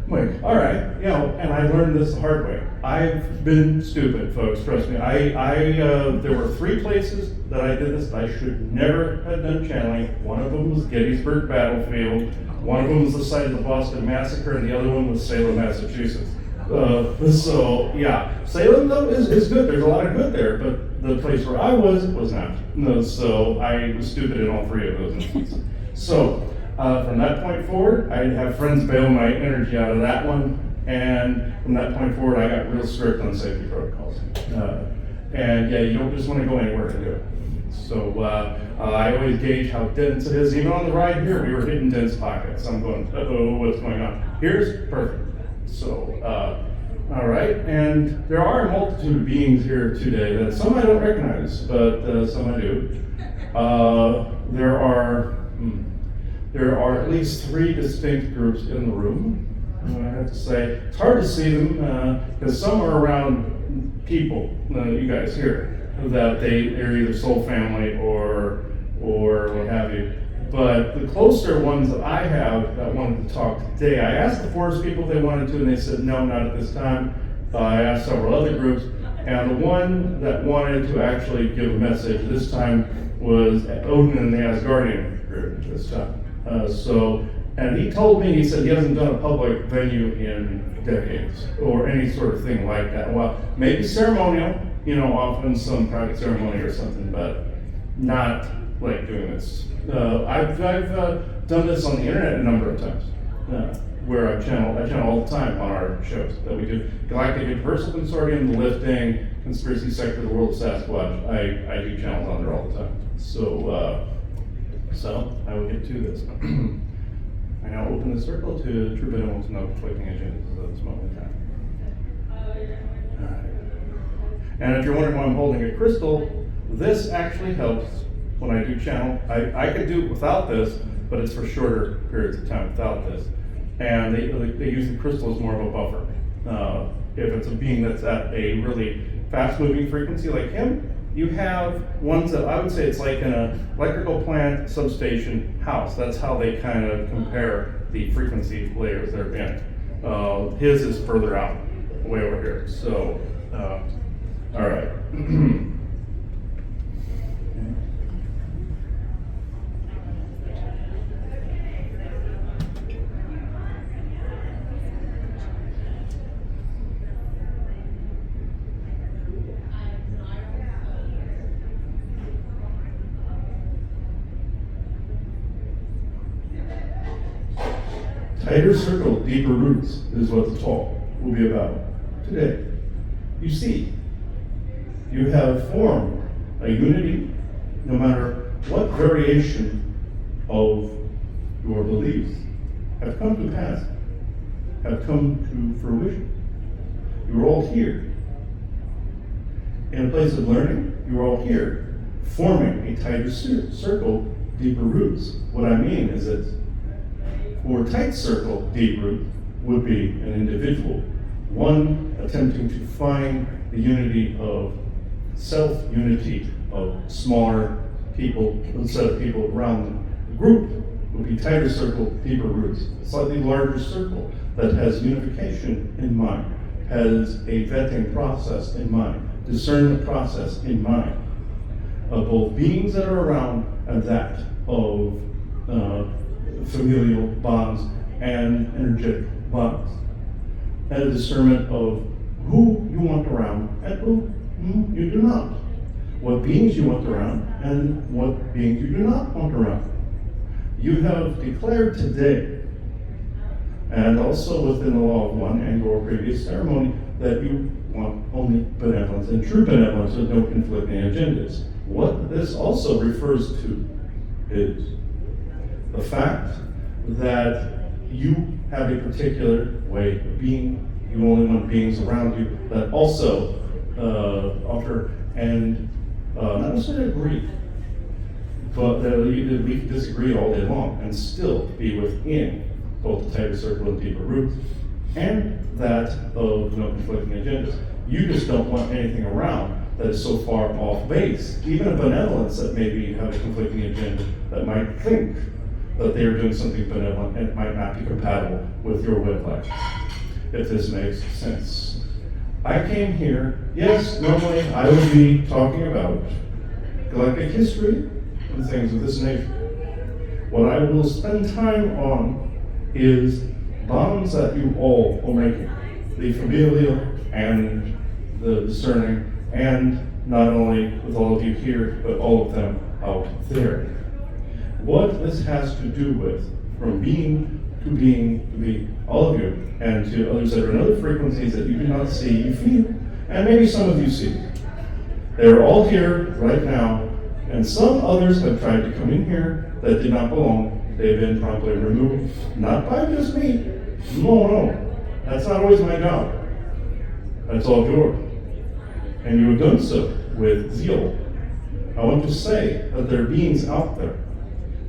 I'm like, all right, and I learned this the hard way. I've been stupid, folks, trust me. There were 3 places that I did this. I should never have done channeling. One of them was Gettysburg Battlefield. One of them was the site of the Boston Massacre, and the other one was Salem, Massachusetts. So yeah, Salem though is good. There's a lot of good there, but the place where I was not. No, so I was stupid in all 3 of those instances. So from that point forward, I'd have friends bail my energy out of that one, and from that point forward, I got real strict on safety protocols. And yeah, you don't just want to go anywhere and do it. So I always gauge how dense it is. Even on the ride here, we were hitting dense pockets. I'm going, uh-oh, what's going on? Here's perfect. So, all right. And there are a multitude of beings here today that some I don't recognize, but some I do. There are at least 3 distinct groups in the room. I have to say, it's hard to see them because some are around people, you guys here, that they're either soul family or what have you. But the closer ones that I have that wanted to talk today, I asked the forest people if they wanted to, and they said no, not at this time. I asked several other groups, and the one that wanted to actually give a message this time was Odin and the Asgardian group this time. And he told me, he said he hasn't done a public venue in decades, or any sort of thing like that. Well, maybe ceremonial, often some private ceremony or something, but not like doing this. I've done this on the internet a number of times, where I channel all the time on our shows that we do. Galactic Universal Consortium, The Lifting, Conspiracy Sector, The World of Sasquatch. I do channels on there all the time. So I will get to this. I now open the circle to true benevolence, no conflicting agendas at this moment in time. All right. And if you're wondering why I'm holding a crystal, this actually helps when I do channel. I could do it without this, but it's for shorter periods of time without this. And they use the crystal as more of a buffer. If it's a being that's at a really fast-moving frequency like him, you have ones that I would say it's like in an electrical plant, substation, house. That's how they kind of compare the frequency layers they're in. His is further out, way over here. So, all right. Tighter circle, deeper roots is what the talk will be about today. You see, you have formed a unity no matter what variation of your beliefs have come to pass, have come to fruition. You're all here. In a place of learning, you're all here, forming a tighter circle, deeper roots. What I mean is that for tight circle, deep root would be an individual, one attempting to find the unity of self-unity of smaller people, a set of people around them. The group would be tighter circle, deeper roots, a slightly larger circle that has unification in mind, has a vetting process in mind, discernment process in mind, of both beings that are around and that of familial bonds and energetic bonds, and a discernment of who you want around and who you do not, what beings you want around and what beings you do not want around. You have declared today, and also within the law of one and your previous ceremony, that you want only benevolence and true benevolence with no conflicting agendas. What this also refers to is the fact that you have a particular way of being. You only want beings around you that also offer and not necessarily agree, but that we can disagree all day long and still be within both the tighter circle and deeper roots, and that of no conflicting agendas. You just don't want anything around that is so far off base, even a benevolence that maybe have a conflicting agenda that might think that they are doing something benevolent and it might not be compatible with your way of life, if this makes sense. I came here, yes, normally I would be talking about galactic history and things of this nature. What I will spend time on is bonds that you all are making, the familial and the discerning, and not only with all of you here, but all of them out there. What this has to do with, from being to be, all of you, and to others that are in other frequencies that you do not see, you feel, and maybe some of you see. They're all here right now, and some others have tried to come in here that did not belong. They've been promptly removed, not by just me. No, that's not always my job. That's all yours. And you have done so with zeal. I want to say that there are beings out there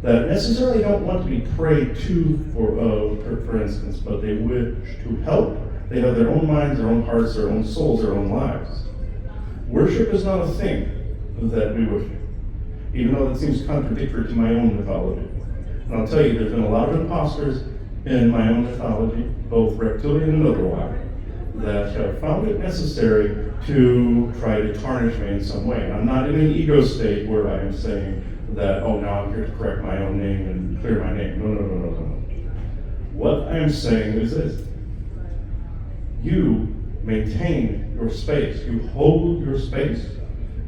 that necessarily don't want to be prayed to, for instance, but they wish to help. They have their own minds, their own hearts, their own souls, their own lives. Worship is not a thing that we worship, even though that seems contradictory to my own mythology. And I'll tell you, there's been a lot of imposters in my own mythology, both reptilian and otherwise, that have found it necessary to try to tarnish me in some way. And I'm not in an ego state where I am saying that, oh, now I'm here to correct my own name and clear my name. No. What I am saying is this. You maintain your space. You hold your space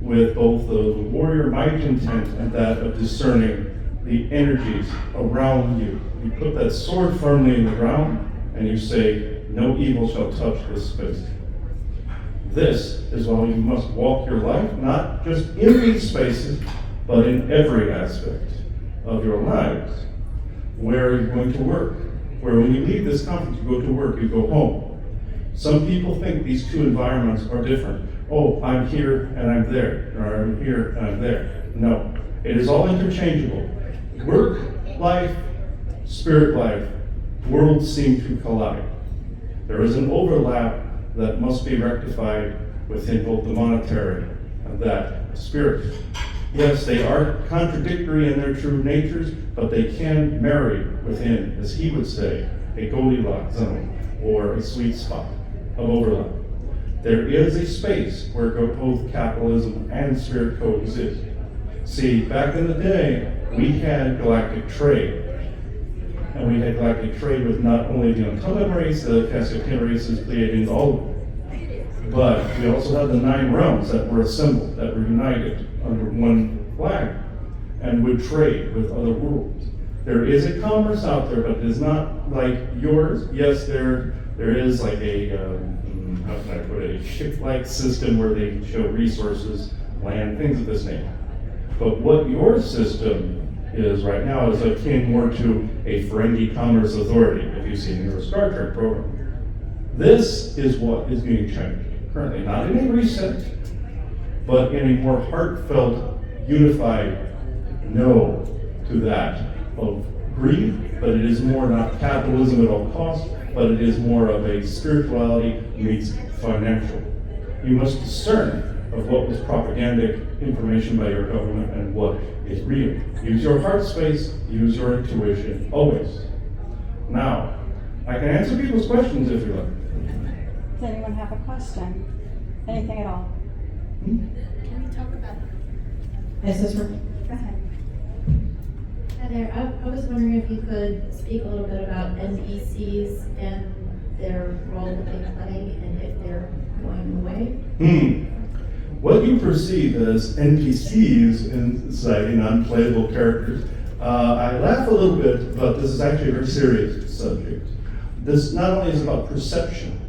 with both the warrior might intent and that of discerning the energies around you. You put that sword firmly in the ground and you say, no evil shall touch this space. This is why you must walk your life, not just in these spaces, but in every aspect of your lives. Where you're going to work, where when you leave this conference, you go to work, you go home. Some people think these two environments are different. Oh, I'm here and I'm there, or I'm here and I'm there. No, it is all interchangeable. Work life, spirit life, worlds seem to collide. There is an overlap that must be rectified within both the monetary and that spirit. Yes, they are contradictory in their true natures, but they can marry within, as he would say, a Goldilocks zone or a sweet spot of overlap. There is a space where both capitalism and spirit coexist. See, back in the day, we had galactic trade. And we had galactic trade with not only the Uncommon race, the Cascadian races, Pleiadians, all of them. But we also had the 9 realms that were assembled, that were united under one flag, and would trade with other worlds. There is a commerce out there, but it is not like yours. Yes, there is like a, how can I put it, a ship-like system where they show resources, land, things of this nature. But what your system is right now is akin more to a Ferengi Commerce Authority, if you've seen your Star Trek program. This is what is being changed currently, not in a reset, but in a more heartfelt, unified no to that of greed, but it is more not capitalism at all costs, but it is more of a spirituality meets financial. You must discern of what was propagandic information by your government and what is real. Use your heart space, use your intuition, always. Now, I can answer people's questions if you like. Does anyone have a question? Anything at all? Can we talk about? Is this working? Go ahead. Hi there. I was wondering if you could speak a little bit about NPCs and their role that they play and if they're going away. What you perceive as NPCs in society, non-playable characters, I laugh a little bit, but this is actually a very serious subject. This not only is about perception,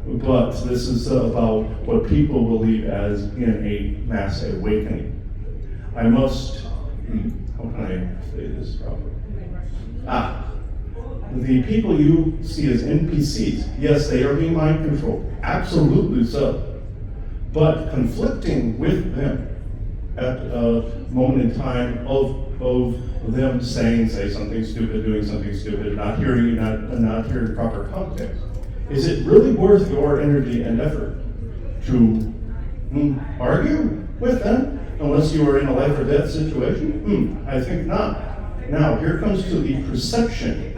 but this is about what people believe as in a mass awakening. I must, how can I say this properly? The people you see as NPCs, yes, they are being mind controlled, absolutely so. But conflicting with them at a moment in time of them saying, say something stupid, doing something stupid, not hearing you, not hearing proper context. Is it really worth your energy and effort to argue with them unless you are in a life or death situation? I think not. Now, here comes to the perception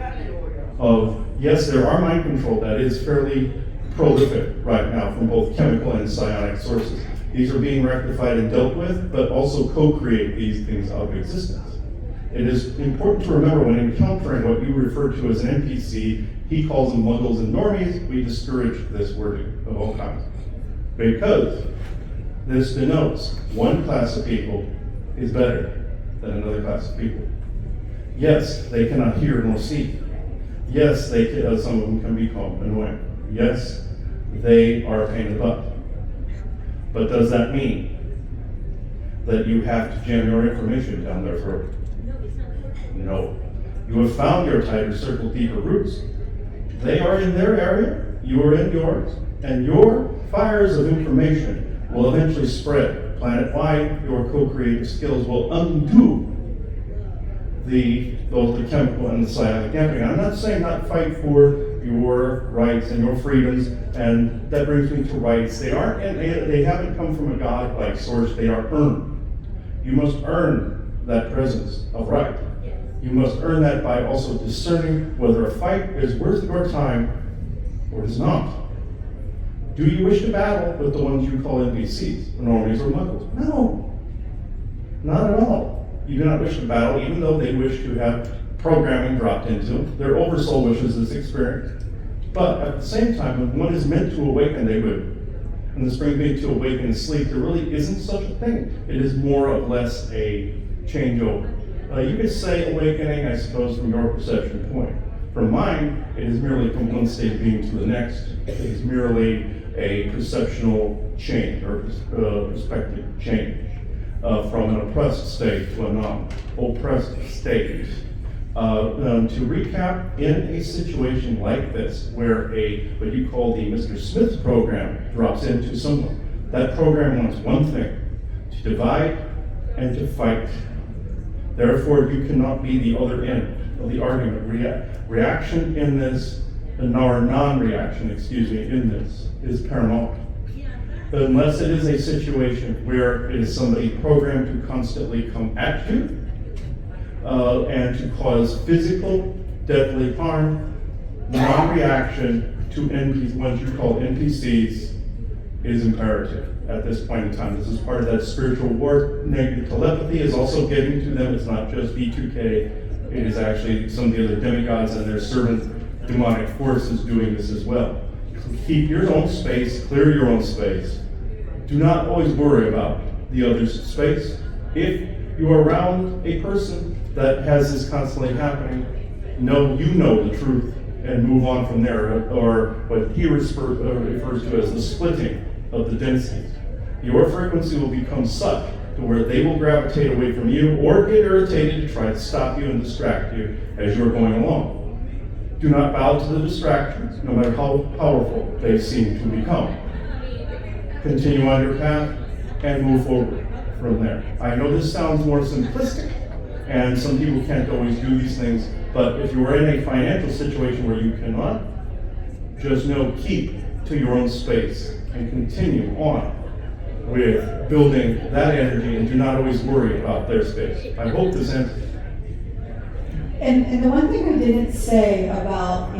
of, yes, there are mind control that is fairly prolific right now from both chemical and psionic sources. These are being rectified and dealt with, but also co-create these things out of existence. It is important to remember when encountering what you refer to as an NPC, he calls them muggles and normies, we discourage this wording of all kinds. Because this denotes one class of people is better than another class of people. Yes, they cannot hear nor see. Yes, some of them can become annoying. Yes, they are a pain in the butt. But does that mean that you have to jam your information down their throat? No. You have found your tighter circle, deeper roots. They are in their area, you are in yours, and your fires of information will eventually spread planet-wide. Your co-creative skills will undo both the chemical and the psionic damping. I'm not saying not fight for your rights and your freedoms, and that brings me to rights. They haven't come from a God-like source, they are earned. You must earn that presence of right. You must earn that by also discerning whether a fight is worth your time or it is not. Do you wish to battle with the ones you call NPCs, normies or muggles? No, not at all. You do not wish to battle, even though they wish to have programming dropped into them. Their oversoul wishes this experience. But at the same time, when one is meant to awaken, they would. And this brings me to awaken and sleep. There really isn't such a thing. It is more or less a changeover. You could say awakening, I suppose, from your perception point. From mine, it is merely from one state of being to the next. It is merely a perceptional change or perspective change from an oppressed state to a non-oppressed state. To recap, in a situation like this, where what you call the Mr. Smith program drops into someone, that program wants one thing: to divide and to fight. Therefore, you cannot be the other end of the argument. Reaction in this, or non-reaction, in this, is paramount. Unless it is a situation where it is somebody programmed to constantly come at you and to cause physical, deadly harm, non-reaction to what you call NPCs is imperative at this point in time. This is part of that spiritual war. Negative telepathy is also getting to them. It's not just B2K. It is actually some of the other demigods and their servant demonic forces doing this as well. So keep your own space, clear your own space. Do not always worry about the other's space. If you are around a person that has this constantly happening, you know the truth and move on from there, or what he refers to as the splitting of the densities. Your frequency will become such to where they will gravitate away from you or get irritated to try to stop you and distract you as you're going along. Do not bow to the distractions, no matter how powerful they seem to become. Continue on your path and move forward from there. I know this sounds more simplistic, and some people can't always do these things, but if you are in a financial situation where you cannot, just keep to your own space and continue on with building that energy, and do not always worry about their space. I hope this answers. And the one thing we didn't say about,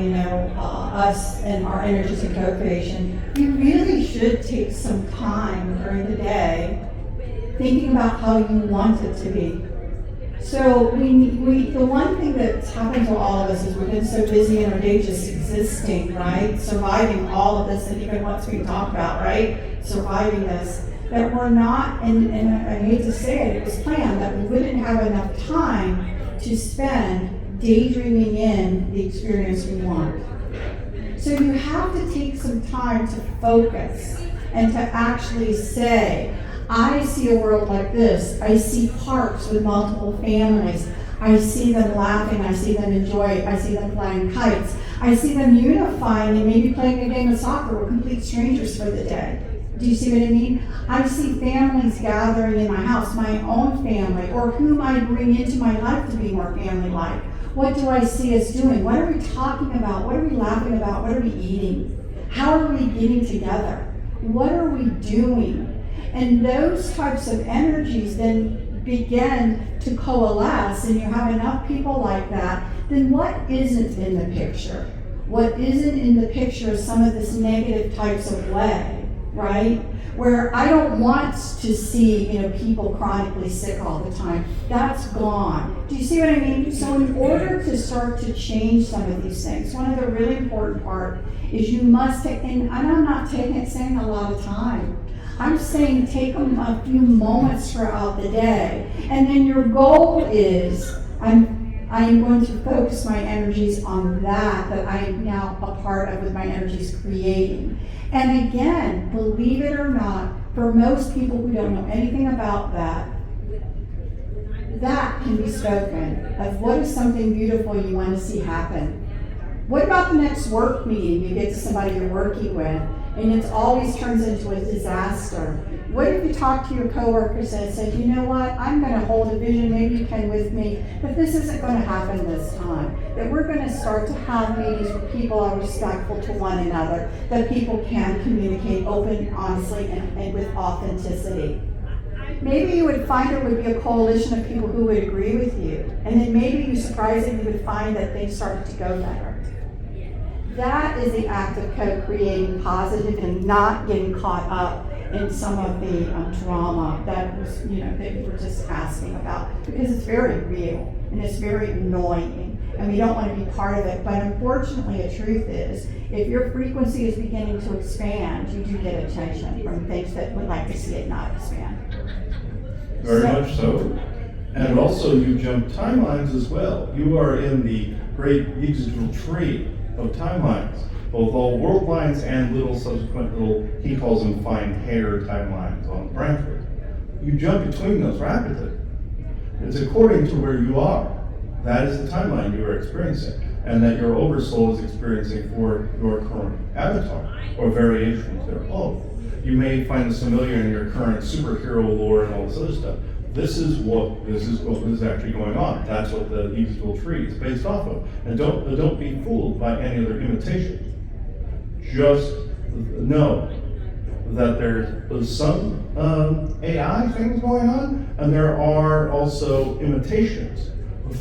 us and our energies and co-creation, you really should take some time during the day thinking about how you want it to be. So the one thing that's happened to all of us is we've been so busy in our day just existing, right? Surviving all of this, and even what's being talked about, right? Surviving this, that we're not, and I hate to say it was planned, that we wouldn't have enough time to spend daydreaming in the experience we want. So you have to take some time to focus and to actually say, I see a world like this. I see parks with multiple families. I see them laughing. I see them enjoy. I see them flying kites. I see them unifying and maybe playing a game of soccer with complete strangers for the day. Do you see what I mean? I see families gathering in my house, my own family, or whom I bring into my life to be more family-like. What do I see us doing? What are we talking about? What are we laughing about? What are we eating? How are we getting together? What are we doing? And those types of energies then begin to coalesce, and you have enough people like that, then what isn't in the picture? What isn't in the picture is some of this negative types of way, right? Where I don't want to see, people chronically sick all the time. That's gone. Do you see what I mean? So in order to start to change some of these things, one of the really important part is you must take, and I'm not saying a lot of time. I'm saying take a few moments throughout the day, and then your goal is, I am going to focus my energies on that I am now a part of with my energies creating. And again, believe it or not, for most people who don't know anything about that can be spoken of. What is something beautiful you want to see happen? What about the next work meeting you get to somebody you're working with, and it always turns into a disaster? What if you talk to your coworkers and said, you know what, I'm going to hold a vision, maybe you can with me, but this isn't going to happen this time. That we're going to start to have meetings where people are respectful to one another, that people can communicate open, honestly, and with authenticity. Maybe you would find there would be a coalition of people who would agree with you, and then maybe you surprisingly would find that things started to go better. That is the act of co-creating positive and not getting caught up in some of the drama that was, that you were just asking about, because it's very real and it's very annoying, and we don't want to be part of it. But unfortunately, the truth is, if your frequency is beginning to expand, you do get attention from things that would like to see it not expand. Very much so. And also, you jump timelines as well. You are in the great digital tree of timelines, both all world lines and little subsequent he calls them fine hair timelines on Brantford. You jump between those rapidly. It's according to where you are That is the timeline you are experiencing, and that your oversoul is experiencing for your current avatar, or variations thereof. You may find this familiar in your current superhero lore and all this other stuff. This is what is actually going on. That's what the evil tree is based off of. And don't be fooled by any other imitation. Just know that there's some AI things going on, and there are also imitations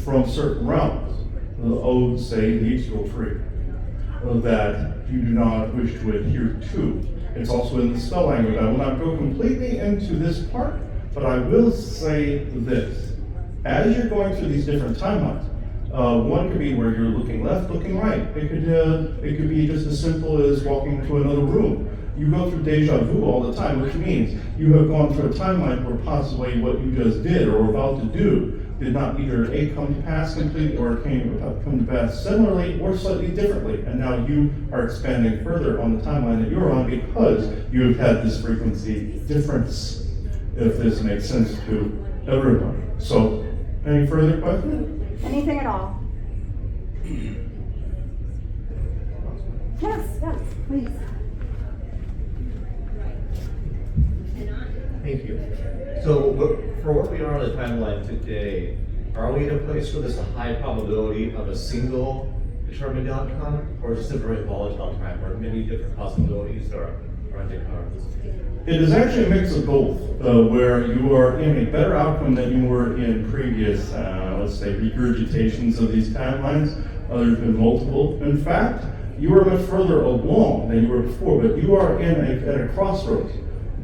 from certain realms of, say, the evil tree, that you do not wish to adhere to. It's also in the spell language. I will not go completely into this part, but I will say this. As you're going through these different timelines, one could be where you're looking left, looking right. It could be just as simple as walking to another room. You go through deja vu all the time, which means you have gone through a timeline where possibly what you just did or were about to do did not either A, come to pass completely, or come to pass similarly or slightly differently. And now you are expanding further on the timeline that you're on because you have had this frequency difference, if this makes sense to everyone. So, any further questions? Anything at all? Yes, please. Thank you. So, for where we are on the timeline today, are we in a place where there's a high probability of a single determined outcome, or is this a very volatile time where many different possibilities are on the cards? It is actually a mix of both, where you are in a better outcome than you were in previous, let's say, regurgitations of these timelines. There's been multiple. In fact, you are much further along than you were before, but you are at a crossroads.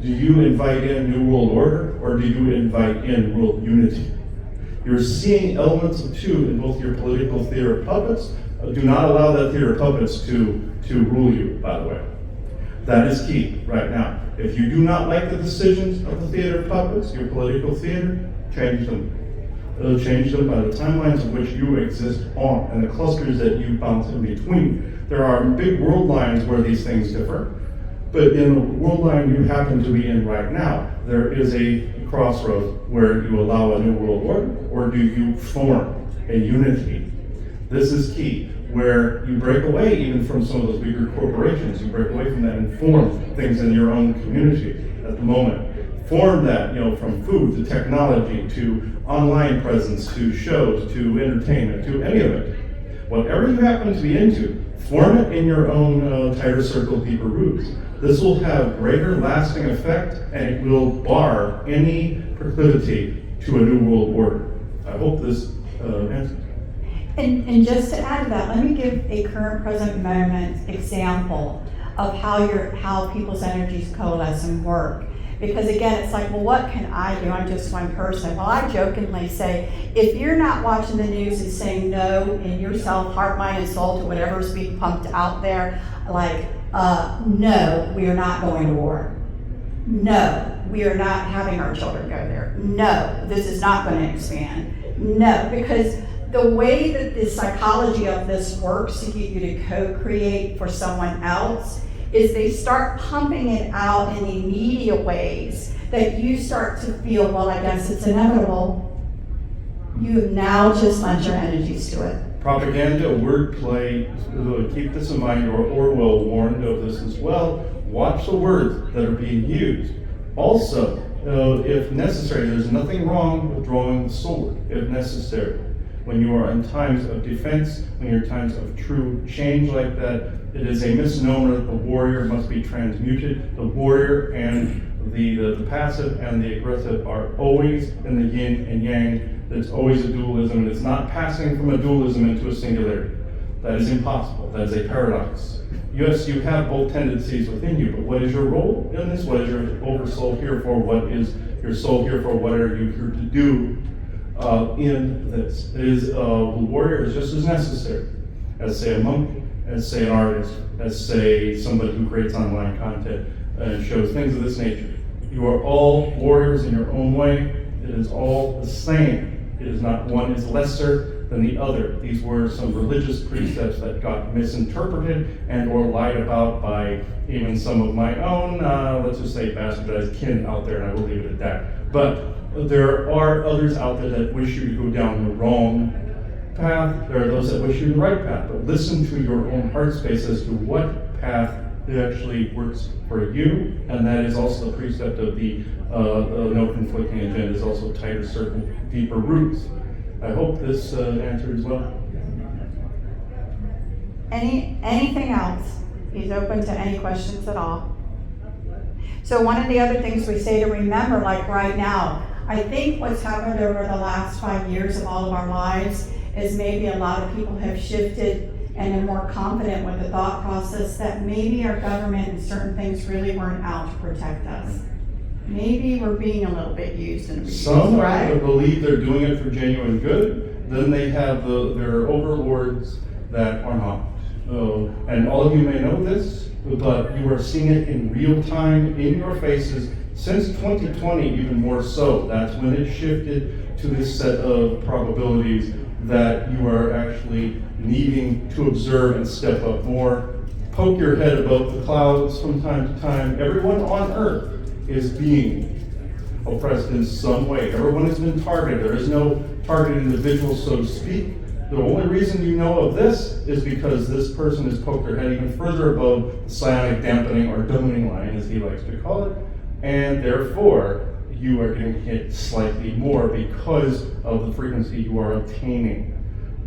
Do you invite in New World Order, or do you invite in world unity? You're seeing elements of two in both your political theater of puppets. Do not allow that theater of puppets to rule you, by the way. That is key right now. If you do not like the decisions of the theater of puppets, your political theater, change them. Change them by the timelines in which you exist on and the clusters that you bounce in between. There are big world lines where these things differ. But in the world line you happen to be in right now, there is a crossroads where you allow a new world order, or do you form a unity? This is key, where you break away even from some of those bigger corporations. You break away from that and form things in your own community at the moment. Form that, from food to technology to online presence to shows to entertainment to any of it. Whatever you happen to be into, form it in your own tighter circle, deeper roots. This will have greater lasting effect, and it will bar any proclivity to a new world order. I hope this answers. And just to add to that, let me give a current present moment example of how people's energies coalesce and work. Because again, it's like, well, what can I do? I'm just one person. Well, I jokingly say, if you're not watching the news and saying no in yourself, heart, mind, and soul to whatever's being pumped out there, like, no, we are not going to war. No, we are not having our children go there. No, this is not going to expand. No, because the way that the psychology of this works to get you to co-create for someone else is they start pumping it out in immediate ways that you start to feel, well, I guess it's inevitable. You have now just lent your energies to it. Propaganda, wordplay, keep this in mind, or Orwell warned of this as well. Watch the words that are being used. Also, if necessary, there's nothing wrong with drawing the sword, if necessary. When you are in times of defense, when you're in times of true change like that, it is a misnomer that the warrior must be transmuted. The warrior and the passive and the aggressive are always in the yin and yang. There's always a dualism, and it's not passing from a dualism into a singularity. That is impossible. That is a paradox. Yes, you have both tendencies within you, but what is your role in this? What is your oversoul here for? What is your soul here for? What are you here to do in this? The warrior is just as necessary as, say, a monk, as, say, an artist, as, say, somebody who creates online content and shows things of this nature. You are all warriors in your own way. It is all the same. It is not one is lesser than the other. These were some religious precepts that got misinterpreted and or lied about by even some of my own, let's just say, bastardized kin out there, and I will leave it at that. But there are others out there that wish you to go down the wrong path, there are those that wish you the right path, but listen to your own heart space as to what path actually works for you, and that is also the precept of the no conflicting agenda, is also tighter circle, deeper roots. I hope this answered as well. Anything else? He's open to any questions at all. So one of the other things we say to remember, like right now, I think what's happened over the last 5 years of all of our lives is maybe a lot of people have shifted and are more confident with the thought process that maybe our government and certain things really weren't out to protect us. Maybe we're being a little bit used and abused, Some right? believe they're doing it for genuine good, then they have their overlords that are not. And all of you may know this, but you are seeing it in real time in your faces since 2020, even more so. That's when it shifted to this set of probabilities that you are actually needing to observe and step up more. Poke your head above the clouds from time to time. Everyone on earth is being oppressed in some way. Everyone has been targeted. There is no targeted individual, so to speak. The only reason you know of this is because this person has poked their head even further above the psionic dampening or dooming line, as he likes to call it, and therefore you are getting hit slightly more because of the frequency you are obtaining.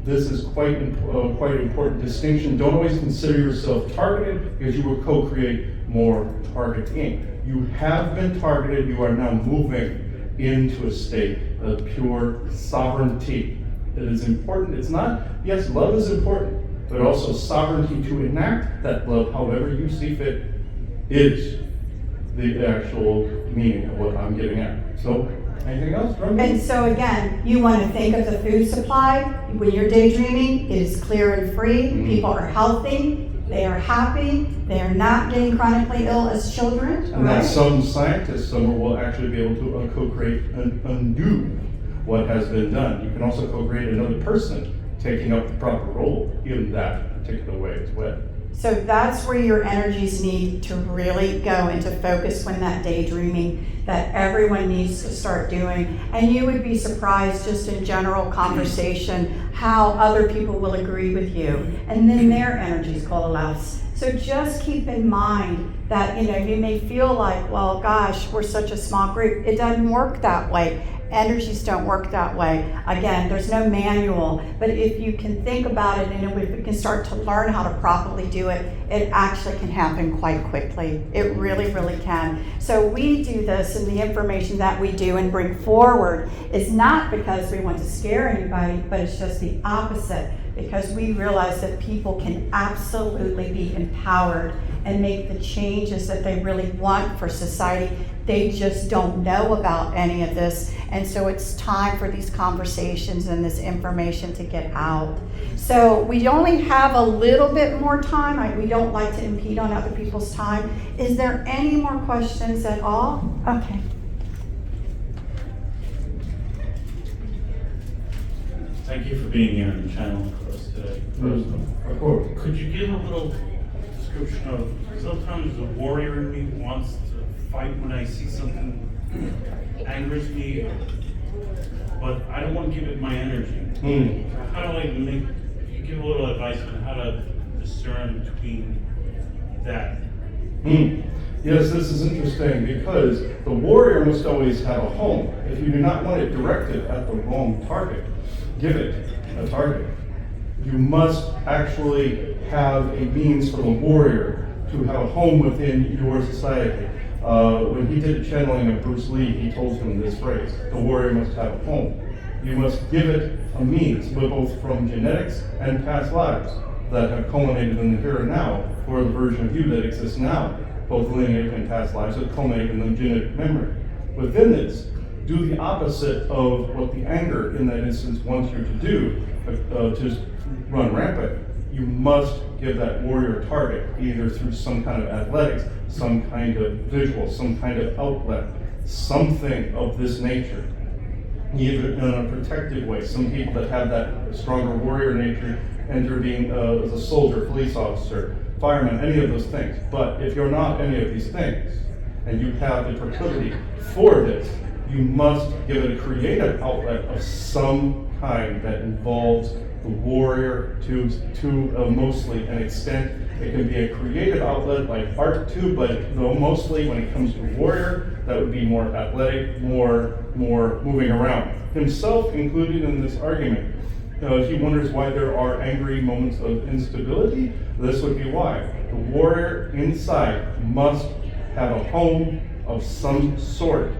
This is quite an important distinction. Don't always consider yourself targeted, because you will co-create more targeting. You have been targeted. You are now moving into a state of pure sovereignty. It is important. It's not, yes, love is important, but also sovereignty to enact that love however you see fit is the actual meaning of what I'm getting at. So, anything else from you? And so again, you want to think of the food supply. When you're daydreaming, it is clear and free. People are healthy. They are happy. They are not getting chronically ill as children. And right? that some scientists, some will actually be able to co-create and undo what has been done. You can also co-create another person taking up the proper role in that particular way as well. So that's where your energies need to really go into focus when that daydreaming that everyone needs to start doing. And you would be surprised just in general conversation how other people will agree with you. And then their energies coalesce. So just keep in mind that, you may feel like, well, gosh, we're such a small group. It doesn't work that way. Energies don't work that way. Again, there's no manual, but if you can think about it and if we can start to learn how to properly do it, it actually can happen quite quickly. It really, really can. So we do this, and the information that we do and bring forward is not because we want to scare anybody, but it's just the opposite, because we realize that people can absolutely be empowered and make the changes that they really want for society. They just don't know about any of this. And so it's time for these conversations and this information to get out. So we only have a little bit more time. We don't like to impede on other people's time. Is there any more questions at all? Okay. Thank you for being here on the channel for us today. Of course. Could you give a little description of, sometimes the warrior in me wants to fight when I see something angers me, but I don't want to give it my energy. How do I make, if you give a little advice on how to discern between that? Yes, this is interesting because the warrior must always have a home. If you do not want it directed at the wrong target, give it a target. You must actually have a means for the warrior to have a home within your society. When he did the channeling of Bruce Lee, he told him this phrase: the warrior must have a home. You must give it a means, both from genetics and past lives that have culminated in the here and now, or the version of you that exists now. Both lineage and past lives that culminate in the genetic memory. Within this, do the opposite of what the anger in that instance wants you to do, to run rampant. You must give that warrior a target, either through some kind of athletics, some kind of visual, some kind of outlet, something of this nature, even in a protective way. Some people that have that stronger warrior nature enter being as a soldier, police officer, fireman, any of those things. But if you're not any of these things, and you have the proclivity for this, you must give it a creative outlet of some kind that involves the warrior to mostly an extent. It can be a creative outlet like art too, but mostly when it comes to warrior, that would be more athletic, more moving around. Himself included in this argument. He wonders why there are angry moments of instability. This would be why. The warrior inside must have a home of some sort,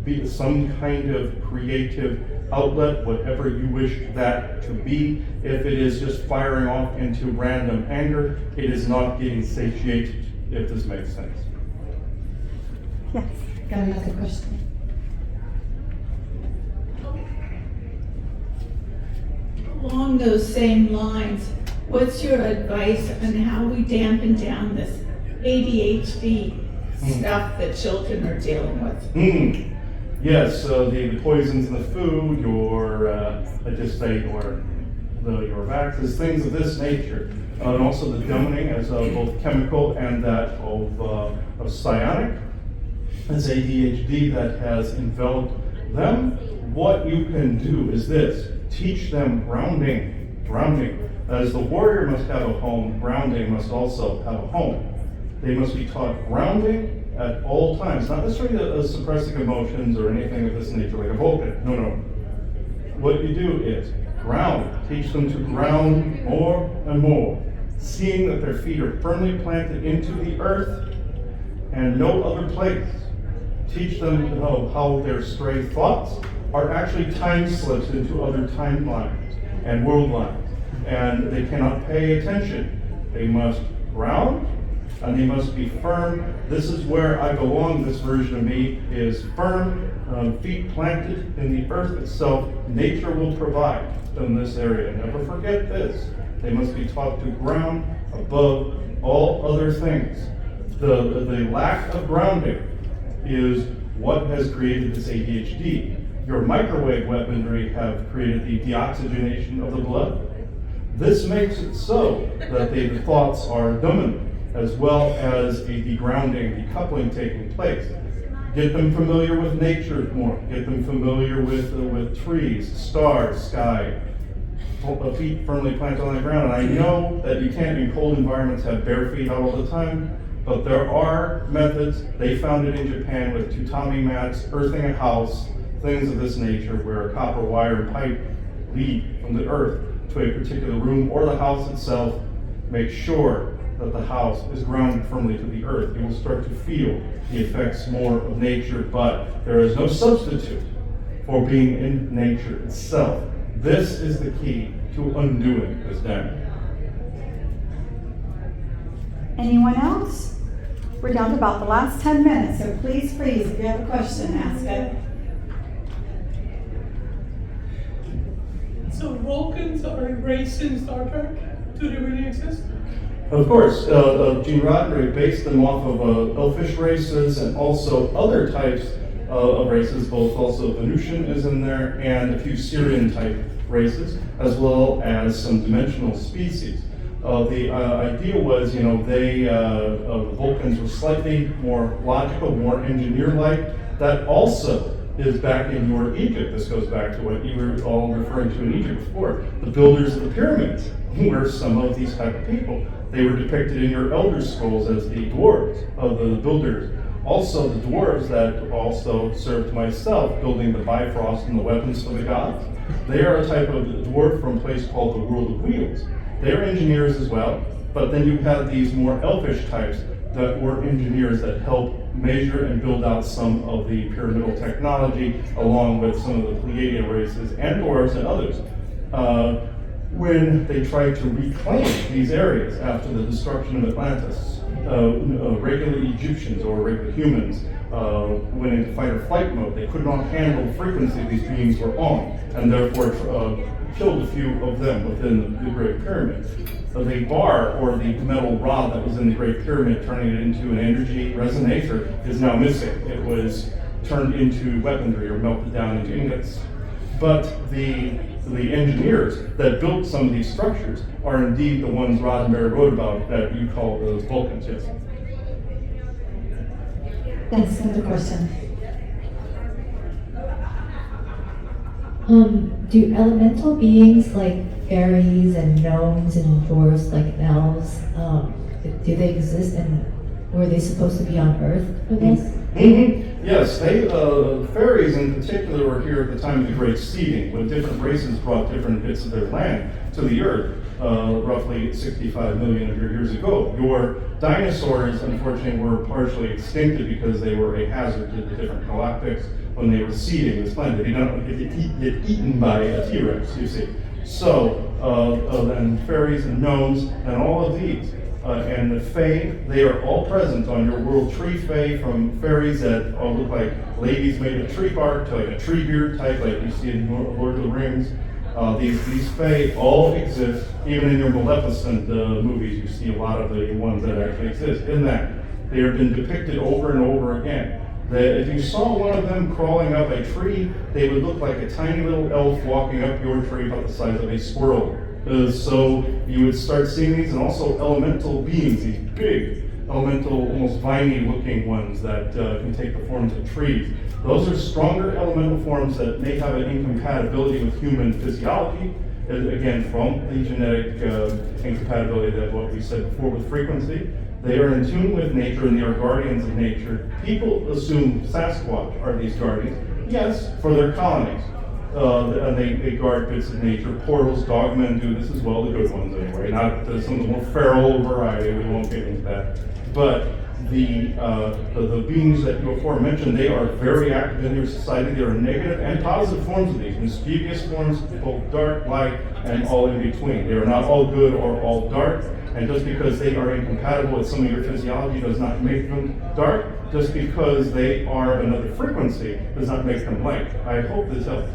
be some kind of creative outlet, whatever you wish that to be. If it is just firing off into random anger, it is not getting satiated, if this makes sense. Yes, got another question. Along those same lines, what's your advice on how we dampen down this ADHD stuff that children are dealing with? Yes, the poisons in the food, your vaxes, things of this nature, and also the dumbing as both chemical and that of psionic. It's ADHD that has enveloped them. What you can do is this: teach them grounding. As the warrior must have a home, grounding must also have a home. They must be taught grounding at all times, not necessarily suppressing emotions or anything of this nature, like a Vulcan. No. What you do is ground. Teach them to ground more and more, seeing that their feet are firmly planted into the earth and no other place. Teach them to know how their stray thoughts are actually time slips into other timelines and world lines, and they cannot pay attention. They must ground, and they must be firm. This is where I belong. This version of me is firm, feet planted in the earth itself. Nature will provide in this area. Never forget this. They must be taught to ground above all other things. The lack of grounding is what has created this ADHD. Your microwave weaponry have created the deoxygenation of the blood. This makes it so that the thoughts are dominant, as well as a degrounding, decoupling taking place. Get them familiar with nature more. Get them familiar with trees, stars, sky, feet firmly planted on the ground. And I know that you can't in cold environments have bare feet out all the time, but there are methods. They found it in Japan with tatami mats, earthing a house, things of this nature, where a copper wire and pipe lead from the earth to a particular room or the house itself. Make sure that the house is grounded firmly to the earth. You will start to feel the effects more of nature, but there is no substitute for being in nature itself. This is the key to undoing this damage. Anyone else? We're down to about the last 10 minutes, so please, if you have a question, ask it. So Vulcans are a race in Star Trek? Do they really exist? Of course, Gene Roddenberry based them off of elfish races and also other types of races, both also Venusian is in there and a few Syrian type races, as well as some dimensional species. The idea was, the Vulcans were slightly more logical, more engineer-like. That also is back in your Egypt. This goes back to what you were all referring to in Egypt before. The builders of the pyramids were some of these type of people. They were depicted in your elder scrolls as the dwarves of the builders. Also the dwarves that also served myself, building the Bifrost and the weapons for the gods. They are a type of dwarf from a place called the World of Wheels. They're engineers as well, but then you have these more elfish types that were engineers that helped measure and build out some of the pyramidal technology, along with some of the Pleiadian races and dwarves and others. When they tried to reclaim these areas after the destruction of Atlantis, regular Egyptians or regular humans went into fight or flight mode. They could not handle the frequency these beings were on, and therefore killed a few of them within the Great Pyramid. The bar, or the metal rod that was in the Great Pyramid, turning it into an energy resonator, is now missing. It was turned into weaponry or melted down into ingots. But the engineers that built some of these structures are indeed the ones Roddenberry wrote about that you call those Vulcans, yes? Yes, another question. Do elemental beings like fairies and gnomes and dwarves like elves, do they exist, and were they supposed to be on Earth for this? Yes, fairies in particular were here at the time of the Great Seeding, when different races brought different bits of their land to the Earth, roughly 65 million of years ago. Your dinosaurs, unfortunately, were partially extincted because they were a hazard to the different galactics when they were seeding this planet. They don't get eaten by a T-Rex, you see. So, then fairies and gnomes and all of these. And the Fae, they are all present on your world tree. Fae, from fairies that all look like ladies made of tree bark to like a tree beard type, like you see in Lord of the Rings. These Fae all exist, even in your Maleficent movies. You see a lot of the ones that actually exist in that. They have been depicted over and over again. That if you saw one of them crawling up a tree, they would look like a tiny little elf walking up your tree about the size of a squirrel. So you would start seeing these, and also elemental beings, these big, elemental, almost viney looking ones that can take the forms of trees. Those are stronger elemental forms that may have an incompatibility with human physiology, again, from the genetic incompatibility that what we said before with frequency. They are in tune with nature and they are guardians of nature. People assume Sasquatch are these guardians. Yes, for their colonies. They guard bits of nature. Portals, dogmen do this as well, the good ones anyway, not some of the more feral variety, we won't get into that. But the beings that you aforementioned, they are very active in your society. There are negative and positive forms of these, mischievous forms, both dark, light, and all in between. They are not all good or all dark, and just because they are incompatible with some of your physiology does not make them dark. Just because they are another frequency does not make them light. I hope this helps.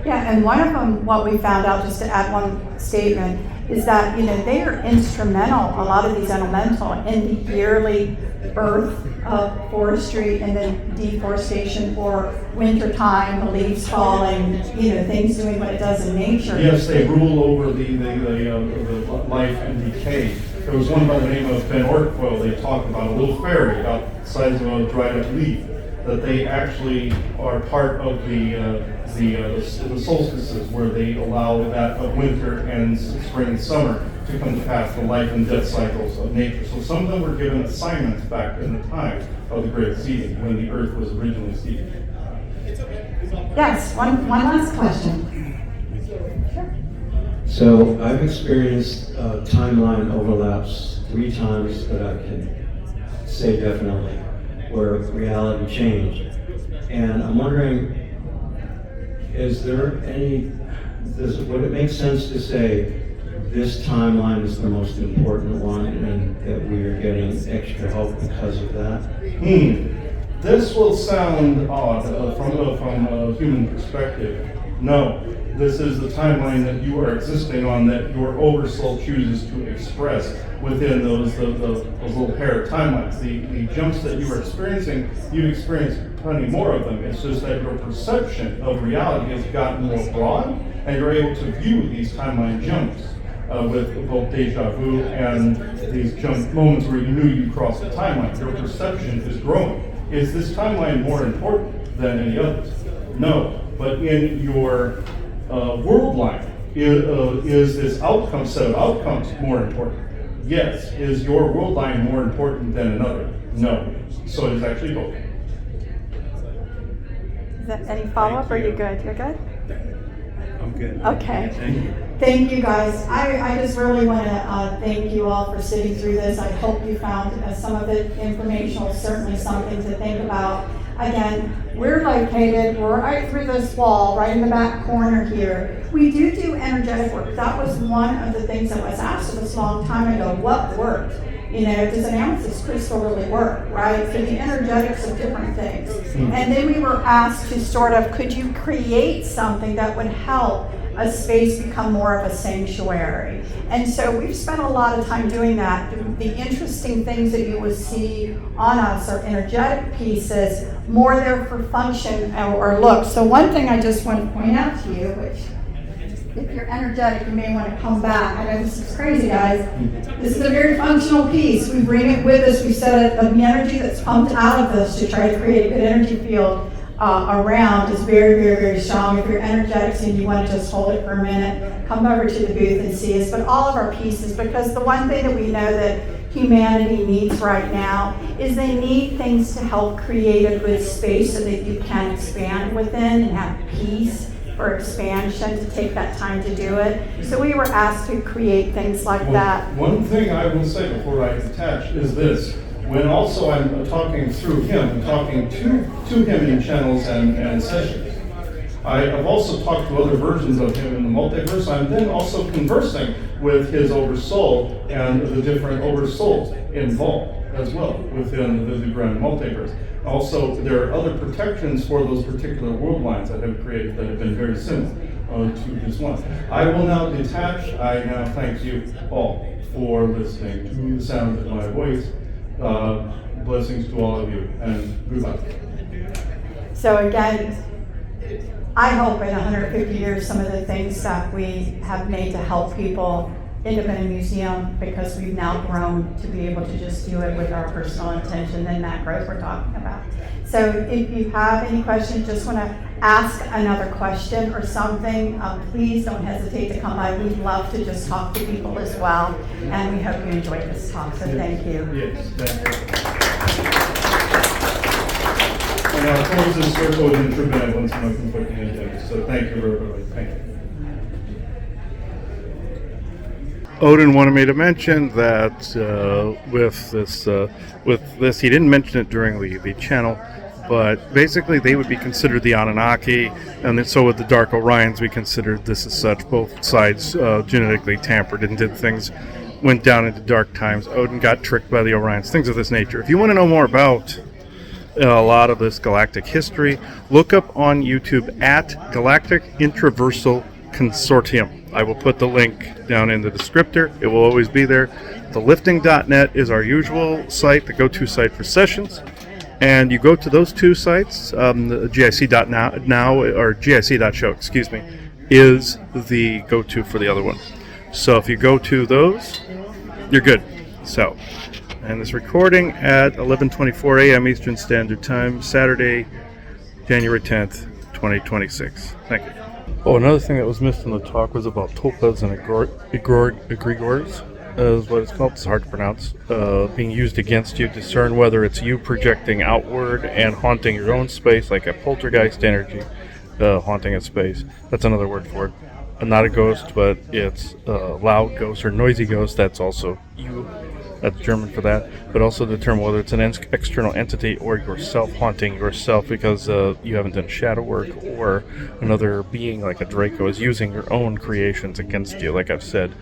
Yeah, and one of them, what we found out, just to add one statement, is that, they are instrumental, a lot of these elemental, in the yearly birth of forestry and then deforestation for winter time, the leaves falling, things doing what it does in nature. Yes, they rule over the life and decay. There was one by the name of Ben Ortfoil. They talked about a little fairy about the size of a dried up leaf, that they actually are part of the solstices, where they allow that of winter and spring and summer to come to pass, the life and death cycles of nature. So some of them were given assignments back in the time of the Great Seeding, when the Earth was originally seeded. Yes, one last question. So I've experienced timeline overlaps 3 times that I can say definitely, where reality changed. And I'm wondering, would it make sense to say this timeline is the most important one and that we are getting extra help because of that? This will sound odd from a human perspective. No, this is the timeline that you are existing on, that your oversoul chooses to express within those little pair of timelines. The jumps that you are experiencing, you've experienced plenty more of them. It's just that your perception of reality has gotten more broad, and you're able to view these timeline jumps with both deja vu and these jump moments where you knew you crossed the timeline. Your perception is growing. Is this timeline more important than any others? No, but in your world line, is this set of outcomes more important? Yes. Is your world line more important than another? No. So it is actually both. Is that any follow-up, or are you good? You're good? I'm good. Okay. Thank you. Thank you, guys. I just really want to thank you all for sitting through this. I hope you found some of it informational, certainly something to think about. Again, we're located right through this wall, right in the back corner here. We do energetic work. That was one of the things that was asked of us a long time ago. What worked? Does an amethyst crystal really work, right? So the energetics of different things. And then we were asked to could you create something that would help a space become more of a sanctuary? And so we've spent a lot of time doing that. The interesting things that you will see on us are energetic pieces, more there for function or look. So one thing I just want to point out to you, which if you're energetic, you may want to come back. I know this is crazy, guys. This is a very functional piece. We bring it with us. We set the energy that's pumped out of this to try to create a good energy field around is very, very, very strong. If you're energetic and you want to just hold it for a minute, come over to the booth and see us. But all of our pieces, because the one thing that we know that humanity needs right now is they need things to help create a good space so that you can expand within and have peace for expansion, to take that time to do it. So we were asked to create things like that. One thing I will say before I attach is this. When also I'm talking through him, I'm talking to him in channels and sessions. I have also talked to other versions of him in the multiverse. I'm then also conversing with his oversoul and the different oversouls involved as well within the grand multiverse. Also, there are other protections for those particular world lines that have created that have been very similar to this one. I will now detach. I now thank you all for listening to the sound of my voice. Blessings to all of you, and goodbye. So again, I hope in 150 years some of the things that we have made to help people end up in a museum, because we've now grown to be able to just do it with our personal intention and that growth we're talking about. So if you have any questions, just want to ask another question or something, please don't hesitate to come by. We'd love to just talk to people as well, and we hope you enjoyed this talk, so thank you. Yes, thank you. And I'll close this circle with intranet once I'm conflicting agenda. So thank you, everybody. Thank you. Odin wanted me to mention that with this, he didn't mention it during the channel, but basically they would be considered the Anunnaki, and then so with the Dark Orions, we considered this as such. Both sides genetically tampered and did things, went down into dark times. Odin got tricked by the Orions, things of this nature. If you want to know more about a lot of this galactic history, look up on YouTube at Galactic Intraversal Consortium. I will put the link down in the descriptor. It will always be there. Thelifting.net is our usual site, the go-to site for sessions. And you go to those two sites, the GIC.now or GIC.show, excuse me, is the go-to for the other one. So if you go to those, you're good. So, and this recording at 11:24 a.m. Eastern Standard Time, Saturday, January 10th, 2026. Thank you. Oh, another thing that was missed in the talk was about tulpas and egregores, is what it's called. It's hard to pronounce. Being used against you. Discern whether it's you projecting outward and haunting your own space, like a poltergeist energy haunting a space. That's another word for it. Not a ghost, but it's a loud ghost or noisy ghost. That's also you. That's German for that. But also determine whether it's an external entity or yourself haunting yourself because you haven't done shadow work, or another being like a Draco is using your own creations against you. Like I've said,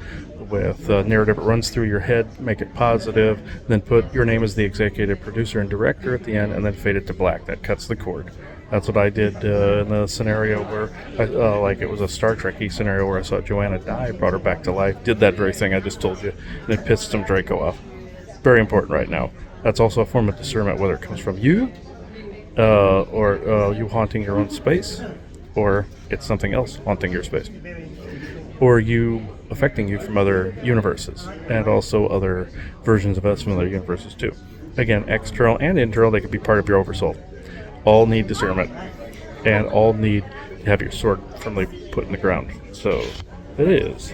with narrative, it runs through your head, make it positive, then put your name as the executive producer and director at the end, and then fade it to black. That cuts the cord. That's what I did in the scenario where, like it was a Star Trek-y scenario where I saw Joanna die, brought her back to life, did that very thing I just told you, and it pissed some Draco off. Very important right now. That's also a form of discernment, whether it comes from you, or you haunting your own space, or it's something else haunting your space, or you affecting you from other universes, and also other versions of us from other universes too. Again, external and internal, they could be part of your oversoul. All need discernment, and all need to have your sword firmly put in the ground. So it is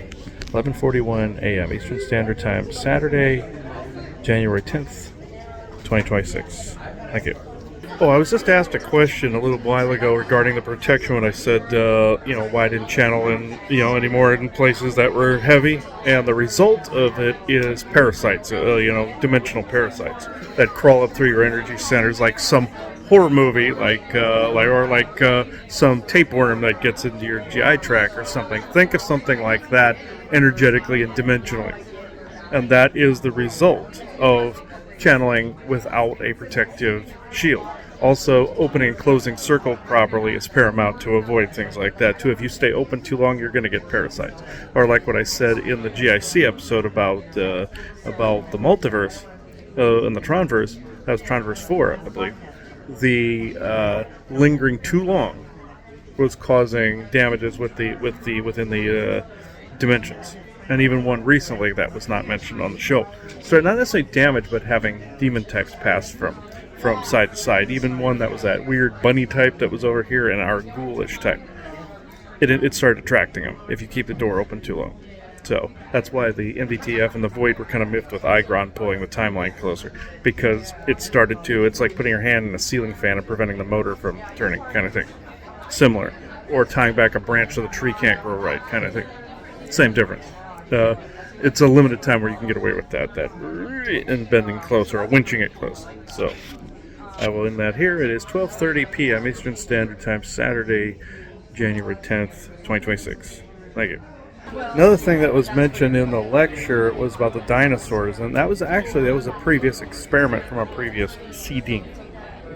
11:41 a.m. Eastern Standard Time, Saturday, January 10th, 2026. Thank you. Oh, I was just asked a question a little while ago regarding the protection when I said, why I didn't channel in, anymore in places that were heavy. And the result of it is parasites, dimensional parasites that crawl up through your energy centers like some horror movie, like some tapeworm that gets into your GI tract or something. Think of something like that energetically and dimensionally. And that is the result of channeling without a protective shield. Also, opening and closing circle properly is paramount to avoid things like that too. If you stay open too long, you're going to get parasites. Or like what I said in the GIC episode about the multiverse, in the Tronverse, that was Tronverse 4, I believe. The lingering too long was causing damages within the dimensions. And even one recently that was not mentioned on the show. So not necessarily damage, but having demon text pass from from side to side. Even one that was that weird bunny type that was over here and our ghoulish type. It started attracting them if you keep the door open too long. So that's why the MVTF and the Void were kind of miffed with Igron pulling the timeline closer, because it's like putting your hand in a ceiling fan and preventing the motor from turning, kind of thing. Similar. Or tying back a branch so the tree can't grow right, kind of thing. Same difference. It's a limited time where you can get away with that and bending close or winching it close. So I will end that here. It is 12:30 p.m. Eastern Standard Time, Saturday, January 10th, 2026. Thank you. Another thing that was mentioned in the lecture was about the dinosaurs, and that was a previous experiment from a previous CD,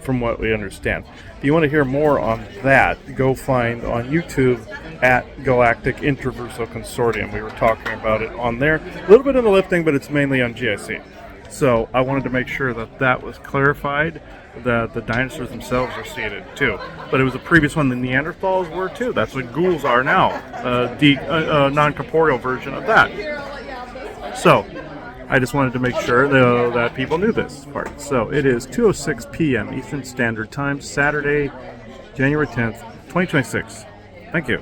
from what we understand. If you want to hear more on that, go find on YouTube at Galactic Intraversal Consortium. We were talking about it on there. A little bit in the lifting, but it's mainly on GIC. So I wanted to make sure that was clarified, that the dinosaurs themselves are seated too. But it was a previous one, the Neanderthals were too. That's what ghouls are now, non-corporeal version of that. So I just wanted to make sure that people knew this part. So it is 2:06 p.m. Eastern Standard Time, Saturday, January 10th, 2026. Thank you.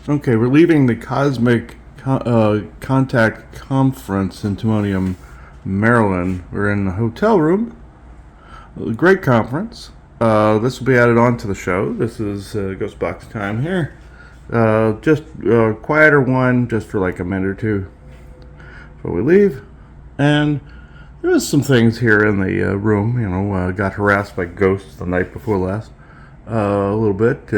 Okay, we're leaving the Cosmic Contact Conference in Timonium, Maryland. We're in the hotel room. A great conference. This will be added on to the show. This is Ghost Box time here. Just a quieter one, just for like a minute or two before we leave. And there was some things here in the room. Got harassed by ghosts the night before last. A little bit.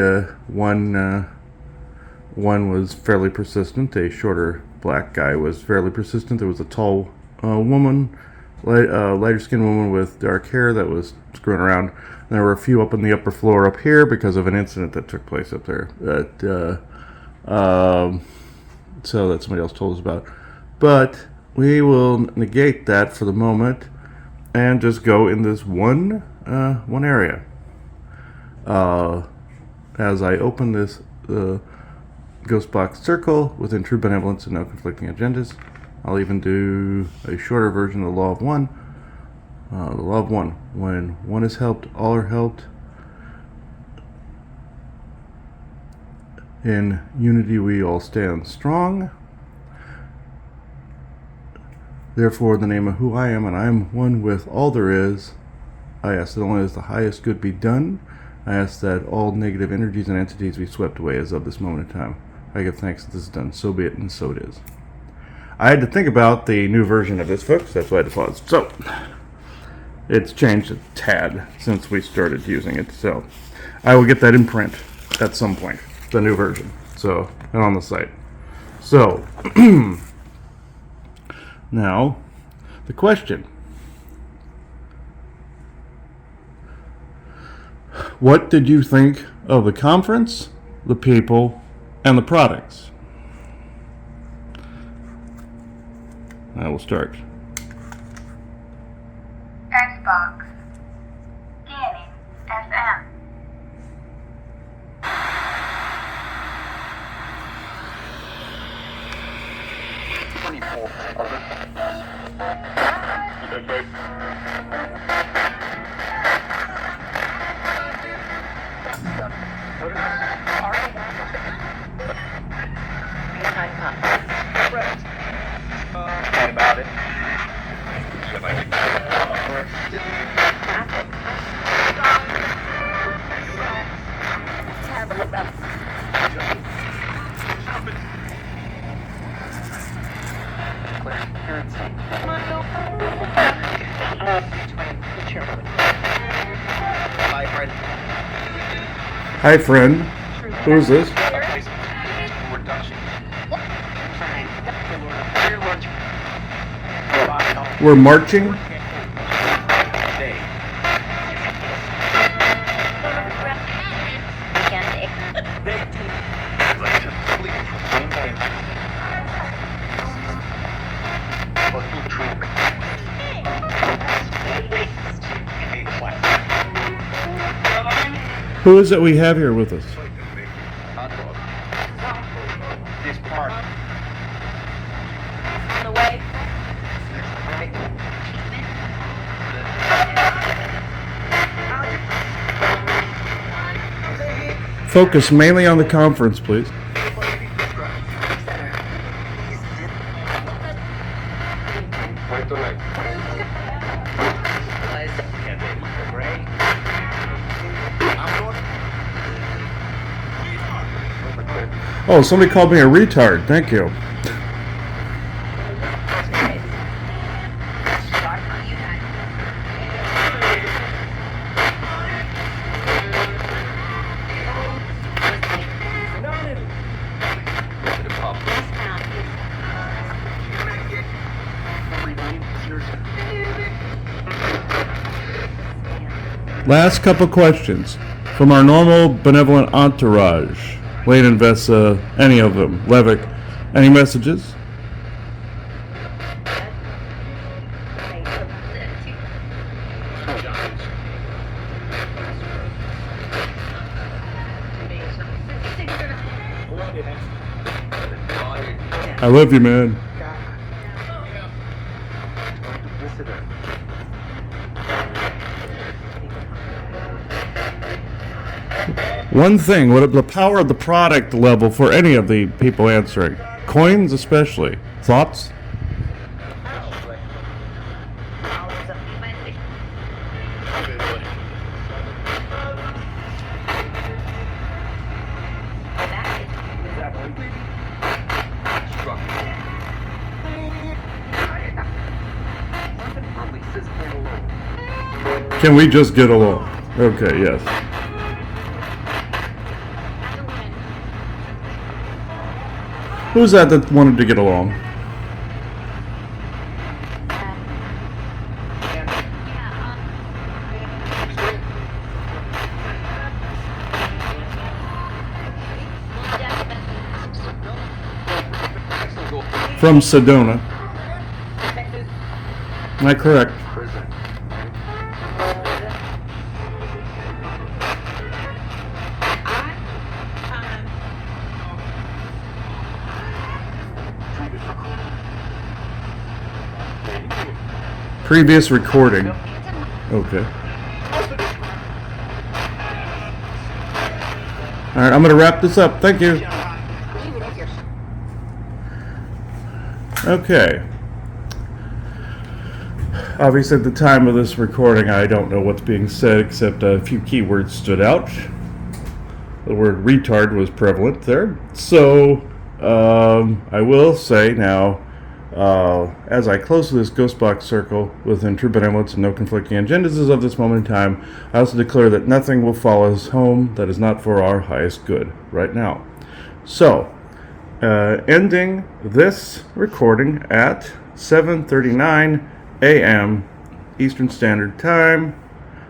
One was fairly persistent. A shorter black guy was fairly persistent. There was a tall woman, lighter skinned woman with dark hair that was screwing around. And there were a few up on the upper floor up here because of an incident that took place up there. So that somebody else told us about. But we will negate that for the moment and just go in this one area. As I open this Ghost Box circle within true benevolence and no conflicting agendas, I'll even do a shorter version of the Law of One. The Law of One. When one is helped, all are helped. In unity we all stand strong. Therefore, in the name of who I am, and I am one with all there is, I ask that only as the highest good be done. I ask that all negative energies and entities be swept away as of this moment in time. I give thanks that this is done. So be it, and so it is. I had to think about the new version of this, folks. That's why I had to pause. So, it's changed a tad since we started using it. So, I will get that in print at some point, the new version. So, and on the site. So, now, the question. What did you think of the conference, the people, and the products? I will start. Xbox. Scanning. FM. About it. Hi, friend. Who is this? We're marching. Who is it we have here with us? This part. On the way. Focus mainly on the conference, please. Oh, somebody called me a retard. Thank you. Last couple questions from our normal benevolent entourage. Wayne and Vessa, any of them. Levick, any messages? I love you, man. One thing, what the power of the product level for any of the people answering, coins especially. Thoughts? Can we just get along? Okay, yes. Who's that wanted to get along? From Sedona. Am I correct? Previous recording. Okay. Alright, I'm going to wrap this up. Thank you. Okay. Obviously, at the time of this recording, I don't know what's being said, except a few keywords stood out. The word retard was prevalent there. So, I will say now, as I close this ghost box circle within true benevolence and no conflicting agendas as of this moment in time, I also declare that nothing will follow us home that is not for our highest good right now. So, ending this recording at 7:39 a.m. Eastern Standard Time,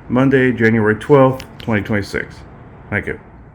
Monday, January 12th, 2026. Thank you.